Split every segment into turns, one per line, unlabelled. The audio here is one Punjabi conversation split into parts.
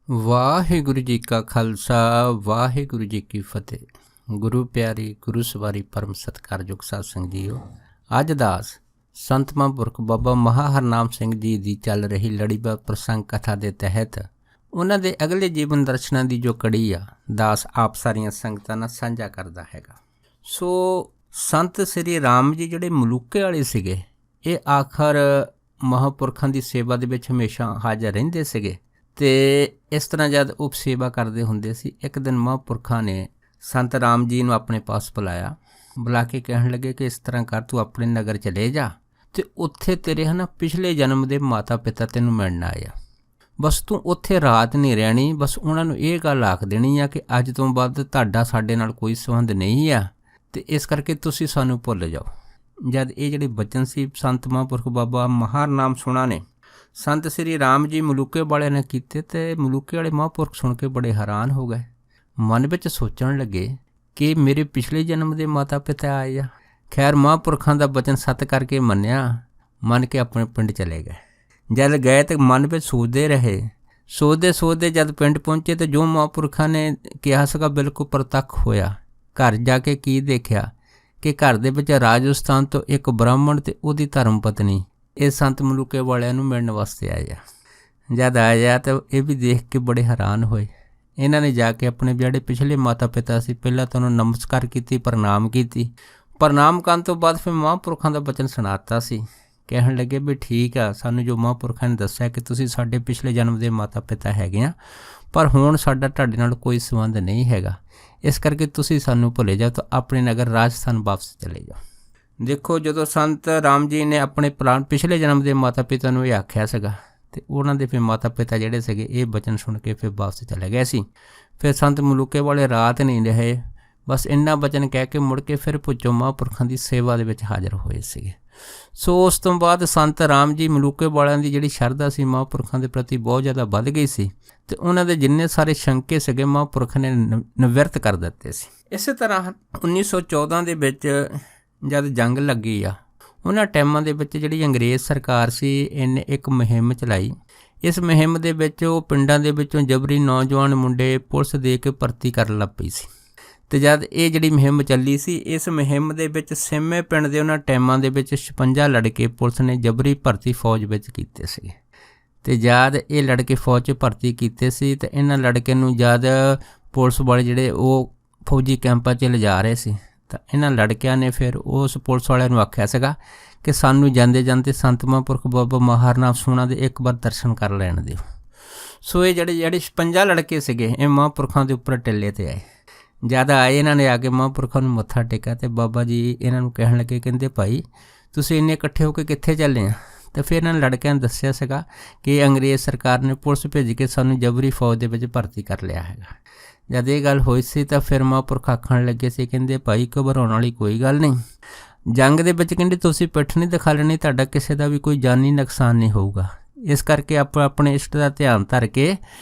ਵਾਹਿਗੁਰੂ ਜੀ ਕਾ ਖਾਲਸਾ ਵਾਹਿਗੁਰੂ ਜੀ ਕੀ ਫਤਿਹ। ਗੁਰੂ ਪਿਆਰੀ ਗੁਰੂ ਸਵਾਰੀ ਪਰਮ ਸਤਿਕਾਰਯੋਗ ਸਾਧ ਸੰਗਤ ਜੀਓ, ਅੱਜ ਦਾਸ ਸੰਤ ਮਹਾਂਪੁਰਖ ਬਾਬਾ ਮਹਾ ਹਰਨਾਮ ਸਿੰਘ ਜੀ ਦੀ ਚੱਲ ਰਹੀ ਲੜੀਵਾਰ ਪ੍ਰਸੰਗ ਕਥਾ ਦੇ ਤਹਿਤ ਉਹਨਾਂ ਦੇ ਅਗਲੇ ਜੀਵਨ ਦਰਸ਼ਨਾਂ ਦੀ ਜੋ ਕੜੀ ਆ, ਦਾਸ ਆਪ ਸਾਰੀਆਂ ਸੰਗਤਾਂ ਨਾਲ ਸਾਂਝਾ ਕਰਦਾ ਹੈਗਾ। ਸੋ ਸੰਤ ਸ੍ਰੀ ਰਾਮ ਜੀ ਜਿਹੜੇ ਮਲੂਕੇ ਵਾਲੇ ਸੀਗੇ, ਇਹ ਆਖਰ ਮਹਾਂਪੁਰਖਾਂ ਦੀ ਸੇਵਾ ਦੇ ਵਿੱਚ ਹਮੇਸ਼ਾ ਹਾਜ਼ਰ ਰਹਿੰਦੇ ਸੀਗੇ। ਅਤੇ ਇਸ ਤਰ੍ਹਾਂ ਜਦ ਉਪ ਸੇਵਾ ਕਰਦੇ ਹੁੰਦੇ ਸੀ, ਇੱਕ ਦਿਨ ਮਹਾਂਪੁਰਖਾਂ ਨੇ ਸੰਤ ਰਾਮ ਜੀ ਨੂੰ ਆਪਣੇ ਪਾਸ ਬੁਲਾ ਕੇ ਕਹਿਣ ਲੱਗੇ ਕਿ ਇਸ ਤਰ੍ਹਾਂ ਕਰ, ਤੂੰ ਆਪਣੇ ਨਗਰ ਚਲੇ ਜਾ ਅਤੇ ਉੱਥੇ ਤੇਰੇ ਪਿਛਲੇ ਜਨਮ ਦੇ ਮਾਤਾ ਪਿਤਾ ਤੈਨੂੰ ਮਿਲਣ ਆਏ ਆ। ਬਸ ਤੂੰ ਉੱਥੇ ਰਾਤ ਨਹੀਂ ਰਹਿਣੀ, ਬਸ ਉਹਨਾਂ ਨੂੰ ਇਹ ਗੱਲ ਆਖ ਦੇਣੀ ਆ ਕਿ ਅੱਜ ਤੋਂ ਬਾਅਦ ਤੁਹਾਡਾ ਸਾਡੇ ਨਾਲ ਕੋਈ ਸੰਬੰਧ ਨਹੀਂ ਆ ਅਤੇ ਇਸ ਕਰਕੇ ਤੁਸੀਂ ਸਾਨੂੰ ਭੁੱਲ ਜਾਓ। ਜਦ ਇਹ ਜਿਹੜੇ ਬਚਨ ਸੀ ਸੰਤ ਮਹਾਂਪੁਰਖ ਬਾਬਾ ਮਹਾ ਹਰਨਾਮ ਸੁਣਾ ਨੇ ਸੰਤ ਸ੍ਰੀ ਰਾਮ ਜੀ ਮਲੂਕੇ ਵਾਲਿਆਂ ਨੇ ਕੀਤੇ, ਅਤੇ ਮਲੂਕੇ ਵਾਲੇ ਮਹਾਂਪੁਰਖ ਸੁਣ ਕੇ ਬੜੇ ਹੈਰਾਨ ਹੋ ਗਏ। ਮਨ ਵਿੱਚ ਸੋਚਣ ਲੱਗੇ ਕਿ ਮੇਰੇ ਪਿਛਲੇ ਜਨਮ ਦੇ ਮਾਤਾ ਪਿਤਾ ਆਏ ਆ। ਖੈਰ ਮਹਾਂਪੁਰਖਾਂ ਦਾ ਬਚਨ ਸੱਤ ਕਰਕੇ ਮੰਨ ਕੇ ਆਪਣੇ ਪਿੰਡ ਚਲੇ ਗਏ। ਜਦ ਗਏ ਤਾਂ ਮਨ ਵਿੱਚ ਸੋਚਦੇ ਰਹੇ, ਸੋਚਦੇ ਜਦ ਪਿੰਡ ਪਹੁੰਚੇ ਤਾਂ ਜੋ ਮਹਾਂਪੁਰਖਾਂ ਨੇ ਕਿਹਾ ਸੀਗਾ ਬਿਲਕੁਲ ਪ੍ਰਤੱਖ ਹੋਇਆ। ਘਰ ਜਾ ਕੇ ਕੀ ਦੇਖਿਆ ਕਿ ਘਰ ਦੇ ਵਿੱਚ ਰਾਜਸਥਾਨ ਤੋਂ ਇੱਕ ਬ੍ਰਾਹਮਣ ਅਤੇ ਉਹਦੀ ਧਰਮ ਪਤਨੀ ਇਹ ਸੰਤ ਮਲੂਕੇ ਵਾਲਿਆਂ ਨੂੰ ਮਿਲਣ ਵਾਸਤੇ ਆਏ ਆ। ਜਦ ਆਇਆ ਤਾਂ ਇਹ ਵੀ ਦੇਖ ਕੇ ਬੜੇ ਹੈਰਾਨ ਹੋਏ। ਇਹਨਾਂ ਨੇ ਜਾ ਕੇ ਆਪਣੇ ਜਿਹੜੇ ਪਿਛਲੇ ਮਾਤਾ ਪਿਤਾ ਸੀ, ਪਹਿਲਾਂ ਤਾਂ ਉਹਨੂੰ ਨਮਸਕਾਰ ਕੀਤੀ, ਪ੍ਰਣਾਮ ਕਰਨ ਤੋਂ ਬਾਅਦ ਫਿਰ ਮਹਾਂਪੁਰਖਾਂ ਦਾ ਬਚਨ ਸੁਣਾਤਾ ਸੀ। ਕਹਿਣ ਲੱਗੇ ਵੀ ਠੀਕ ਆ, ਸਾਨੂੰ ਜੋ ਮਹਾਂਪੁਰਖਾਂ ਨੇ ਦੱਸਿਆ ਕਿ ਤੁਸੀਂ ਸਾਡੇ ਪਿਛਲੇ ਜਨਮ ਦੇ ਮਾਤਾ ਪਿਤਾ ਹੈਗੇ ਆ, ਪਰ ਹੁਣ ਸਾਡਾ ਤੁਹਾਡੇ ਨਾਲ ਕੋਈ ਸੰਬੰਧ ਨਹੀਂ ਹੈਗਾ, ਇਸ ਕਰਕੇ ਤੁਸੀਂ ਸਾਨੂੰ ਭੁੱਲੇ ਜਾਓ ਤਾਂ ਆਪਣੇ ਨਗਰ ਰਾਜਸਥਾਨ ਵਾਪਸ ਚਲੇ ਜਾਓ। ਦੇਖੋ, ਜਦੋਂ ਸੰਤ ਰਾਮ ਜੀ ਨੇ ਆਪਣੇ ਪਿਛਲੇ ਜਨਮ ਦੇ ਮਾਤਾ ਪਿਤਾ ਨੂੰ ਇਹ ਆਖਿਆ ਸੀਗਾ ਅਤੇ ਉਹਨਾਂ ਦੇ ਫਿਰ ਮਾਤਾ ਪਿਤਾ ਜਿਹੜੇ ਸੀਗੇ ਇਹ ਬਚਨ ਸੁਣ ਕੇ ਫਿਰ ਵਾਪਸ ਚਲੇ ਗਏ ਸੀ। ਫਿਰ ਸੰਤ ਮਲੂਕੇ ਵਾਲੇ ਰਾਤ ਨਹੀਂ ਰਹੇ, ਬਸ ਇੰਨਾ ਬਚਨ ਕਹਿ ਕੇ ਮੁੜ ਕੇ ਫਿਰ ਭੁੱਚੋ ਮਹਾਂਪੁਰਖਾਂ ਦੀ ਸੇਵਾ ਦੇ ਵਿੱਚ ਹਾਜ਼ਰ ਹੋਏ ਸੀਗੇ। ਸੋ ਉਸ ਤੋਂ ਬਾਅਦ ਸੰਤ ਰਾਮ ਜੀ ਮਲੂਕੇ ਵਾਲਿਆਂ ਦੀ ਜਿਹੜੀ ਸ਼ਰਧਾ ਸੀ ਮਹਾਂਪੁਰਖਾਂ ਦੇ ਪ੍ਰਤੀ ਬਹੁਤ ਜ਼ਿਆਦਾ ਵੱਧ ਗਈ ਸੀ ਅਤੇ ਉਹਨਾਂ ਦੇ ਜਿੰਨੇ ਸਾਰੇ ਸ਼ੰਕੇ ਸੀਗੇ ਮਹਾਂਪੁਰਖ ਨੇ ਨਿਵਰਤ ਕਰ ਦਿੱਤੇ ਸੀ। ਇਸੇ ਤਰ੍ਹਾਂ 1914 ਦੇ ਵਿੱਚ ਜਦ ਜੰਗ ਲੱਗੀ ਆ, ਉਹਨਾਂ ਟਾਈਮਾਂ ਦੇ ਵਿੱਚ ਜਿਹੜੀ ਅੰਗਰੇਜ਼ ਸਰਕਾਰ ਸੀ ਇਹਨੇ ਇੱਕ ਮੁਹਿੰਮ ਚਲਾਈ। ਇਸ ਮੁਹਿੰਮ ਦੇ ਵਿੱਚ ਉਹ ਪਿੰਡਾਂ ਦੇ ਵਿੱਚੋਂ ਜਬਰੀ ਨੌਜਵਾਨ ਮੁੰਡੇ ਪੁਲਿਸ ਦੇ ਕੇ ਭਰਤੀ ਕਰਨ ਲੱਗ ਪਈ ਸੀ। ਅਤੇ ਜਦ ਇਹ ਜਿਹੜੀ ਮੁਹਿੰਮ ਚੱਲੀ ਸੀ, ਇਸ ਮੁਹਿੰਮ ਦੇ ਵਿੱਚ ਸਿੰਮੇ ਪਿੰਡ ਦੇ ਉਹਨਾਂ ਟਾਈਮਾਂ ਦੇ ਵਿੱਚ 56 ਲੜਕੇ ਪੁਲਿਸ ਨੇ ਜਬਰੀ ਭਰਤੀ ਫੌਜ ਵਿੱਚ ਕੀਤੇ ਸੀ। ਅਤੇ ਜਦ ਇਹ ਲੜਕੇ ਫੌਜ 'ਚ ਭਰਤੀ ਕੀਤੇ ਸੀ ਤਾਂ ਇਹਨਾਂ ਲੜਕੇ ਨੂੰ ਜਦ ਪੁਲਿਸ ਵਾਲੇ ਜਿਹੜੇ ਉਹ ਫੌਜੀ ਕੈਂਪਾਂ 'ਚ ਲਿਜਾ ਰਹੇ ਸੀ ਤਾਂ ਇਹਨਾਂ ਲੜਕਿਆਂ ਨੇ ਫਿਰ ਉਸ ਪੁਲਿਸ ਵਾਲਿਆਂ ਨੂੰ ਆਖਿਆ ਸੀਗਾ ਕਿ ਸਾਨੂੰ ਜਾਂਦੇ ਸੰਤ ਮਹਾਂਪੁਰਖ ਬਾਬਾ ਮਹਾ ਹਰਨਾਮ ਸੁਣਾ ਦੇ ਇੱਕ ਵਾਰ ਦਰਸ਼ਨ ਕਰ ਲੈਣ ਦਿਓ। ਸੋ ਇਹ ਜਿਹੜੇ 56 ਲੜਕੇ ਸੀਗੇ ਇਹ ਮਹਾਂਪੁਰਖਾਂ ਦੇ ਉੱਪਰ ਟਿੱਲੇ 'ਤੇ ਆਏ। ਜਦ ਆਏ ਇਹਨਾਂ ਨੇ ਆ ਕੇ ਮਹਾਂਪੁਰਖਾਂ ਨੂੰ ਮੱਥਾ ਟੇਕਿਆ ਅਤੇ ਬਾਬਾ ਜੀ ਇਹਨਾਂ ਨੂੰ ਕਹਿਣ ਲੱਗੇ, ਕਹਿੰਦੇ ਭਾਈ ਤੁਸੀਂ ਇੰਨੇ ਇਕੱਠੇ ਹੋ ਕੇ ਕਿੱਥੇ ਚੱਲੇ ਆ? ਅਤੇ ਫਿਰ ਇਹਨਾਂ ਨੇ ਲੜਕਿਆਂ ਨੇ ਦੱਸਿਆ ਸੀਗਾ ਕਿ ਅੰਗਰੇਜ਼ ਸਰਕਾਰ ਨੇ ਪੁਲਿਸ ਭੇਜ ਕੇ ਸਾਨੂੰ ਜਬਰੀ ਫੌਜ ਦੇ ਵਿੱਚ ਭਰਤੀ ਕਰ ਲਿਆ ਹੈਗਾ। ਜਦ ਇਹ ਗੱਲ ਹੋਈ ਸੀ ਤਾਂ ਫਿਰ ਮਹਾਂਪੁਰਖ ਆਖਣ ਲੱਗੇ ਸੀ, ਕਹਿੰਦੇ ਭਾਈ ਘਬਰਾਉਣ ਵਾਲੀ ਕੋਈ ਗੱਲ ਨਹੀਂ, ਜੰਗ ਦੇ ਵਿੱਚ ਕਹਿੰਦੇ ਤੁਸੀਂ ਪਿੱਠ ਨਹੀਂ ਦਿਖਾ ਲੈਣੀ, ਤੁਹਾਡਾ ਕਿਸੇ ਦਾ ਵੀ ਕੋਈ ਜਾਨੀ ਨੁਕਸਾਨ ਨਹੀਂ ਹੋਊਗਾ, ਇਸ ਕਰਕੇ ਆਪਣੇ ਇਸ਼ਟ ਦਾ ਧਿਆਨ ਧਰ ਕੇ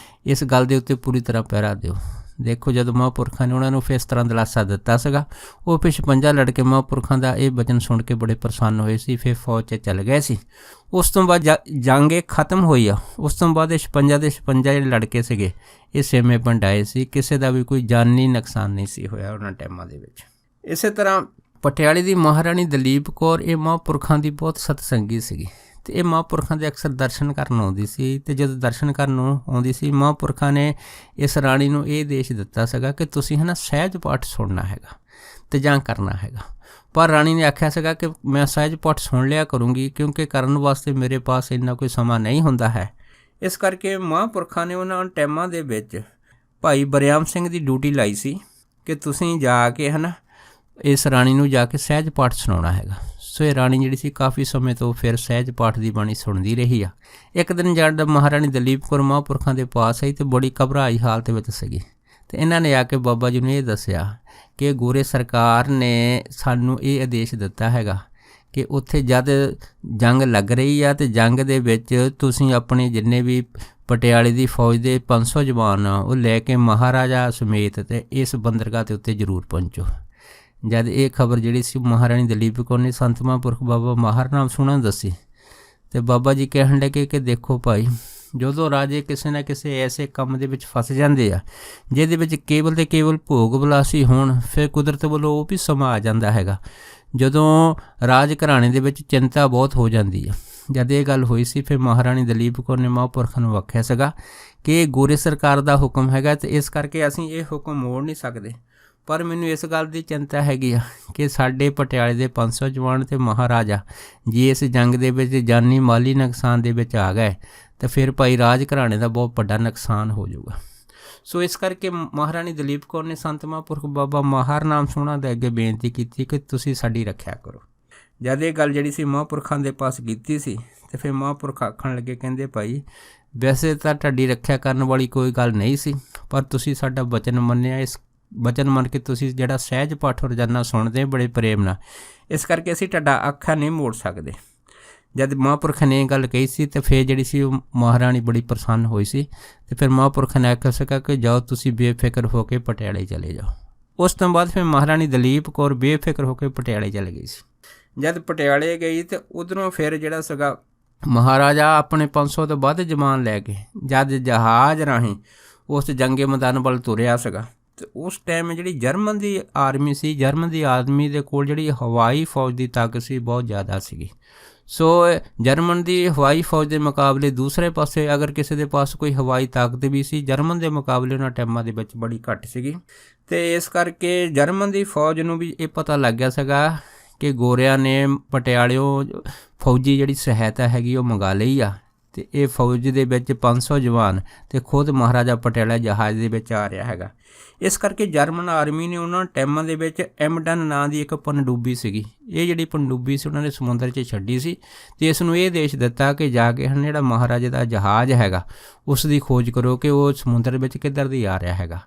ਇਸ ਗੱਲ ਦੇ ਉੱਤੇ ਪੂਰੀ ਤਰ੍ਹਾਂ ਪਹਿਰਾ ਦਿਓ। ਦੇਖੋ, ਜਦੋਂ ਮਹਾਂਪੁਰਖਾਂ ਨੇ ਉਹਨਾਂ ਨੂੰ ਫਿਰ ਇਸ ਤਰ੍ਹਾਂ ਦਿਲਾਸਾ ਦਿੱਤਾ ਸੀਗਾ, ਉਹ ਫਿਰ 56 ਲੜਕੇ ਮਹਾਂਪੁਰਖਾਂ ਦਾ ਇਹ ਬਚਨ ਸੁਣ ਕੇ ਬੜੇ ਪ੍ਰਸੰਨ ਹੋਏ ਸੀ, ਫਿਰ ਫੌਜ 'ਚ ਚੱਲ ਗਏ ਸੀ। ਉਸ ਤੋਂ ਬਾਅਦ ਜੰਗ ਇਹ ਖਤਮ ਹੋਈ ਆ। ਉਸ ਤੋਂ ਬਾਅਦ ਇਹ 56 ਦੇ 56 ਜਿਹੜੇ ਲੜਕੇ ਸੀਗੇ ਇਹ ਸਿੰਮੇ ਪਿੰਡ ਆਏ ਸੀ, ਕਿਸੇ ਦਾ ਵੀ ਕੋਈ ਜਾਨੀ ਨੁਕਸਾਨ ਨਹੀਂ ਸੀ ਹੋਇਆ ਉਹਨਾਂ ਟਾਈਮਾਂ ਦੇ ਵਿੱਚ। ਇਸੇ ਤਰ੍ਹਾਂ ਪਟਿਆਲੇ ਦੀ ਮਹਾਰਾਣੀ ਦਲੀਪ ਕੌਰ ਇਹ ਮਹਾਂਪੁਰਖਾਂ ਦੀ ਬਹੁਤ ਸਤਸੰਗੀ ਸੀਗੀ ਅਤੇ ਇਹ ਮਹਾਂਪੁਰਖਾਂ ਦੇ ਅਕਸਰ ਦਰਸ਼ਨ ਕਰਨ ਆਉਂਦੀ ਸੀ। ਅਤੇ ਜਦੋਂ ਦਰਸ਼ਨ ਕਰਨ ਆਉਂਦੀ ਸੀ, ਮਹਾਂਪੁਰਖਾਂ ਨੇ ਇਸ ਰਾਣੀ ਨੂੰ ਇਹ ਆਦੇਸ਼ ਦਿੱਤਾ ਸੀਗਾ ਕਿ ਤੁਸੀਂ ਸਹਿਜ ਪਾਠ ਸੁਣਨਾ ਹੈਗਾ ਅਤੇ ਜਾਂ ਕਰਨਾ ਹੈਗਾ। ਪਰ ਰਾਣੀ ਨੇ ਆਖਿਆ ਸੀਗਾ ਕਿ ਮੈਂ ਸਹਿਜ ਪਾਠ ਸੁਣ ਲਿਆ ਕਰੂੰਗੀ, ਕਿਉਂਕਿ ਕਰਨ ਵਾਸਤੇ ਮੇਰੇ ਪਾਸ ਇੰਨਾ ਕੋਈ ਸਮਾਂ ਨਹੀਂ ਹੁੰਦਾ ਹੈ। ਇਸ ਕਰਕੇ ਮਹਾਂਪੁਰਖਾਂ ਨੇ ਉਹਨਾਂ ਟਾਈਮਾਂ ਦੇ ਵਿੱਚ ਭਾਈ ਬਰਿਆਮ ਸਿੰਘ ਦੀ ਡਿਊਟੀ ਲਾਈ ਸੀ ਕਿ ਤੁਸੀਂ ਜਾ ਕੇ ਇਸ ਰਾਣੀ ਨੂੰ ਜਾ ਕੇ ਸਹਿਜ ਪਾਠ ਸੁਣਾਉਣਾ ਹੈਗਾ। ਸੋ ਇਹ ਰਾਣੀ ਜਿਹੜੀ ਸੀ ਕਾਫੀ ਸਮੇਂ ਤੋਂ ਫਿਰ ਸਹਿਜ ਪਾਠ ਦੀ ਬਾਣੀ ਸੁਣਦੀ ਰਹੀ ਆ। ਇੱਕ ਦਿਨ ਜਦ ਮਹਾਰਾਣੀ ਦਲੀਪ ਕੌਰ ਮਹਾਂਪੁਰਖਾਂ ਦੇ ਪਾਸ ਆਈ ਅਤੇ ਬੜੀ ਘਬਰਾਈ ਹਾਲਤ ਵਿੱਚ ਸੀਗੀ ਅਤੇ ਇਹਨਾਂ ਨੇ ਆ ਕੇ ਬਾਬਾ ਜੀ ਨੂੰ ਇਹ ਦੱਸਿਆ ਕਿ ਗੋਰੇ ਸਰਕਾਰ ਨੇ ਸਾਨੂੰ ਇਹ ਆਦੇਸ਼ ਦਿੱਤਾ ਹੈਗਾ ਕਿ ਉੱਥੇ ਜਦ ਜੰਗ ਲੱਗ ਰਹੀ ਆ ਅਤੇ ਜੰਗ ਦੇ ਵਿੱਚ ਤੁਸੀਂ ਆਪਣੇ ਜਿੰਨੇ ਵੀ ਪਟਿਆਲੇ ਦੀ ਫੌਜ ਦੇ 500 ਜਵਾਨ ਆ ਉਹ ਲੈ ਕੇ ਮਹਾਰਾਜਾ ਸਮੇਤ ਅਤੇ ਇਸ ਬੰਦਰਗਾਹ ਦੇ ਉੱਤੇ ਜ਼ਰੂਰ ਪਹੁੰਚੋ। ਜਦ ਇਹ ਖਬਰ ਜਿਹੜੀ ਸੀ ਮਹਾਰਾਣੀ ਦਲੀਪ ਕੌਰ ਨੇ ਸੰਤ ਮਹਾਂਪੁਰਖ ਬਾਬਾ ਮਹਾ ਹਰਨਾਮ ਸੁਣਾ ਦੱਸੀ ਅਤੇ ਬਾਬਾ ਜੀ ਕਹਿਣ ਲੱਗੇ ਕਿ ਦੇਖੋ ਭਾਈ, ਜਦੋਂ ਰਾਜੇ ਕਿਸੇ ਨਾ ਕਿਸੇ ਐਸੇ ਕੰਮ ਦੇ ਵਿੱਚ ਫਸ ਜਾਂਦੇ ਆ ਜਿਹਦੇ ਵਿੱਚ ਕੇਵਲ ਤੇ ਕੇਵਲ ਭੋਗ ਵਿਲਾਸੀ ਹੋਣ, ਫਿਰ ਕੁਦਰਤ ਵੱਲੋਂ ਉਹ ਵੀ ਸਮਾਂ ਆ ਜਾਂਦਾ ਹੈਗਾ ਜਦੋਂ ਰਾਜ ਘਰਾਣੇ ਦੇ ਵਿੱਚ ਚਿੰਤਾ ਬਹੁਤ ਹੋ ਜਾਂਦੀ ਆ। ਜਦ ਇਹ ਗੱਲ ਹੋਈ ਸੀ ਫਿਰ ਮਹਾਰਾਣੀ ਦਲੀਪ ਕੌਰ ਨੇ ਮਹਾਂਪੁਰਖਾਂ ਨੂੰ ਆਖਿਆ ਸੀਗਾ ਕਿ ਇਹ ਗੋਰੇ ਸਰਕਾਰ ਦਾ ਹੁਕਮ ਹੈਗਾ ਅਤੇ ਇਸ ਕਰਕੇ ਅਸੀਂ ਇਹ ਹੁਕਮ ਮੋੜ ਨਹੀਂ ਸਕਦੇ, ਪਰ ਮੈਨੂੰ ਇਸ ਗੱਲ ਦੀ ਚਿੰਤਾ ਹੈਗੀ ਆ ਕਿ ਸਾਡੇ ਪਟਿਆਲੇ ਦੇ 500 ਜਵਾਨ ਅਤੇ ਮਹਾਰਾਜਾ ਜੇ ਇਸ ਜੰਗ ਦੇ ਵਿੱਚ ਜਾਨੀ ਮਾਲੀ ਨੁਕਸਾਨ ਦੇ ਵਿੱਚ ਆ ਗਏ ਤਾਂ ਫਿਰ ਭਾਈ ਰਾਜ ਘਰਾਣੇ ਦਾ ਬਹੁਤ ਵੱਡਾ ਨੁਕਸਾਨ ਹੋ ਜਾਊਗਾ। ਸੋ ਇਸ ਕਰਕੇ ਮਹਾਰਾਣੀ ਦਲੀਪ ਕੌਰ ਨੇ ਸੰਤ ਮਹਾਂਪੁਰਖ ਬਾਬਾ ਮਹਾਰ ਨਾਮ ਸੋਹਣਾ ਦੇ ਅੱਗੇ ਬੇਨਤੀ ਕੀਤੀ ਕਿ ਤੁਸੀਂ ਸਾਡੀ ਰੱਖਿਆ ਕਰੋ। ਜਦ ਇਹ ਗੱਲ ਜਿਹੜੀ ਸੀ ਮਹਾਂਪੁਰਖਾਂ ਦੇ ਪਾਸ ਕੀਤੀ ਸੀ ਅਤੇ ਫਿਰ ਮਹਾਂਪੁਰਖ ਆਖਣ ਲੱਗੇ, ਕਹਿੰਦੇ ਭਾਈ ਵੈਸੇ ਤਾਂ ਤੁਹਾਡੀ ਰੱਖਿਆ ਕਰਨ ਵਾਲੀ ਕੋਈ ਗੱਲ ਨਹੀਂ ਸੀ, ਪਰ ਤੁਸੀਂ ਸਾਡਾ ਵਚਨ ਮੰਨਿਆ, ਇਸ ਵਚਨ ਮੰਨ ਕੇ ਤੁਸੀਂ ਜਿਹੜਾ ਸਹਿਜ ਪਾਠ ਰੋਜ਼ਾਨਾ ਸੁਣਦੇ ਬੜੇ ਪ੍ਰੇਮ ਨਾਲ, ਇਸ ਕਰਕੇ ਅਸੀਂ ਤੁਹਾਡਾ ਆਖਾ ਨਹੀਂ ਮੋੜ ਸਕਦੇ। ਜਦ ਮਹਾਂਪੁਰਖ ਨੇ ਇਹ ਗੱਲ ਕਹੀ ਸੀ ਅਤੇ ਫਿਰ ਜਿਹੜੀ ਸੀ ਉਹ ਮਹਾਰਾਣੀ ਬੜੀ ਪ੍ਰਸੰਨ ਹੋਈ ਸੀ ਅਤੇ ਫਿਰ ਮਹਾਂਪੁਰਖ ਨੇ ਆਖਿਆ ਸੀਗਾ ਕਿ ਜਾਓ ਤੁਸੀਂ ਬੇਫਿਕਰ ਹੋ ਕੇ ਪਟਿਆਲੇ ਚਲੇ ਜਾਓ। ਉਸ ਤੋਂ ਬਾਅਦ ਫਿਰ ਮਹਾਰਾਣੀ ਦਲੀਪ ਕੌਰ ਬੇਫਿਕਰ ਹੋ ਕੇ ਪਟਿਆਲੇ ਚਲੇ ਗਈ ਸੀ। ਜਦ ਪਟਿਆਲੇ ਗਈ ਅਤੇ ਉੱਧਰੋਂ ਫਿਰ ਜਿਹੜਾ ਸੀਗਾ ਮਹਾਰਾਜਾ ਆਪਣੇ 500 ਤੋਂ ਵੱਧ ਜਵਾਨ ਲੈ ਕੇ ਜਦ ਜਹਾਜ਼ ਰਾਹੀਂ ਉਸ ਜੰਗੇ ਮੈਦਾਨ ਵੱਲ ਤੁਰਿਆ ਸੀਗਾ ਅਤੇ ਉਸ ਟਾਈਮ ਜਿਹੜੀ ਜਰਮਨ ਦੀ ਆਰਮੀ ਸੀ, ਜਰਮਨ ਦੀ ਆਰਮੀ ਦੇ ਕੋਲ ਜਿਹੜੀ ਹਵਾਈ ਫੌਜ ਦੀ ਤਾਕਤ ਸੀ ਬਹੁਤ ਜ਼ਿਆਦਾ ਸੀਗੀ। ਸੋ ਜਰਮਨ ਦੀ ਹਵਾਈ ਫੌਜ ਦੇ ਮੁਕਾਬਲੇ ਦੂਸਰੇ ਪਾਸੇ ਅਗਰ ਕਿਸੇ ਦੇ ਪਾਸ ਕੋਈ ਹਵਾਈ ਤਾਕਤ ਵੀ ਸੀ, ਜਰਮਨ ਦੇ ਮੁਕਾਬਲੇ ਉਹਨਾਂ ਟਾਈਮਾਂ ਦੇ ਵਿੱਚ ਬੜੀ ਘੱਟ ਸੀਗੀ ਅਤੇ ਇਸ ਕਰਕੇ ਜਰਮਨ ਦੀ ਫੌਜ ਨੂੰ ਵੀ ਇਹ ਪਤਾ ਲੱਗ ਗਿਆ ਸੀਗਾ ਕਿ ਗੋਰਿਆਂ ਨੇ ਪਟਿਆਲਿਓਂ ਫੌਜੀ ਜਿਹੜੀ ਸਹਾਇਤਾ ਹੈਗੀ ਉਹ ਮੰਗਾ ਲਈ ਆ ਅਤੇ ਇਹ ਫੌਜ ਦੇ ਵਿੱਚ 500 ਜਵਾਨ ਅਤੇ ਖੁਦ ਮਹਾਰਾਜਾ ਪਟਿਆਲਾ ਜਹਾਜ਼ ਦੇ ਵਿੱਚ ਆ ਰਿਹਾ ਹੈਗਾ। ਇਸ ਕਰਕੇ ਜਰਮਨ ਆਰਮੀ ਨੇ ਉਹਨਾਂ ਟਾਈਮਾਂ ਦੇ ਵਿੱਚ ਐਮਡਨ ਨਾਂ ਦੀ ਇੱਕ ਪਣਡੁੱਬੀ ਸੀਗੀ, ਇਹ ਜਿਹੜੀ ਪਣਡੁੱਬੀ ਸੀ ਉਹਨਾਂ ਨੇ ਸਮੁੰਦਰ 'ਚ ਛੱਡੀ ਸੀ ਅਤੇ ਇਸ ਨੂੰ ਇਹ ਆਦੇਸ਼ ਦਿੱਤਾ ਕਿ ਜਾ ਕੇ ਜਿਹੜਾ ਮਹਾਰਾਜੇ ਦਾ ਜਹਾਜ਼ ਹੈਗਾ ਉਸ ਦੀ ਖੋਜ ਕਰੋ ਕਿ ਉਹ ਸਮੁੰਦਰ ਵਿੱਚ ਕਿੱਧਰ ਦੀ ਆ ਰਿਹਾ ਹੈਗਾ।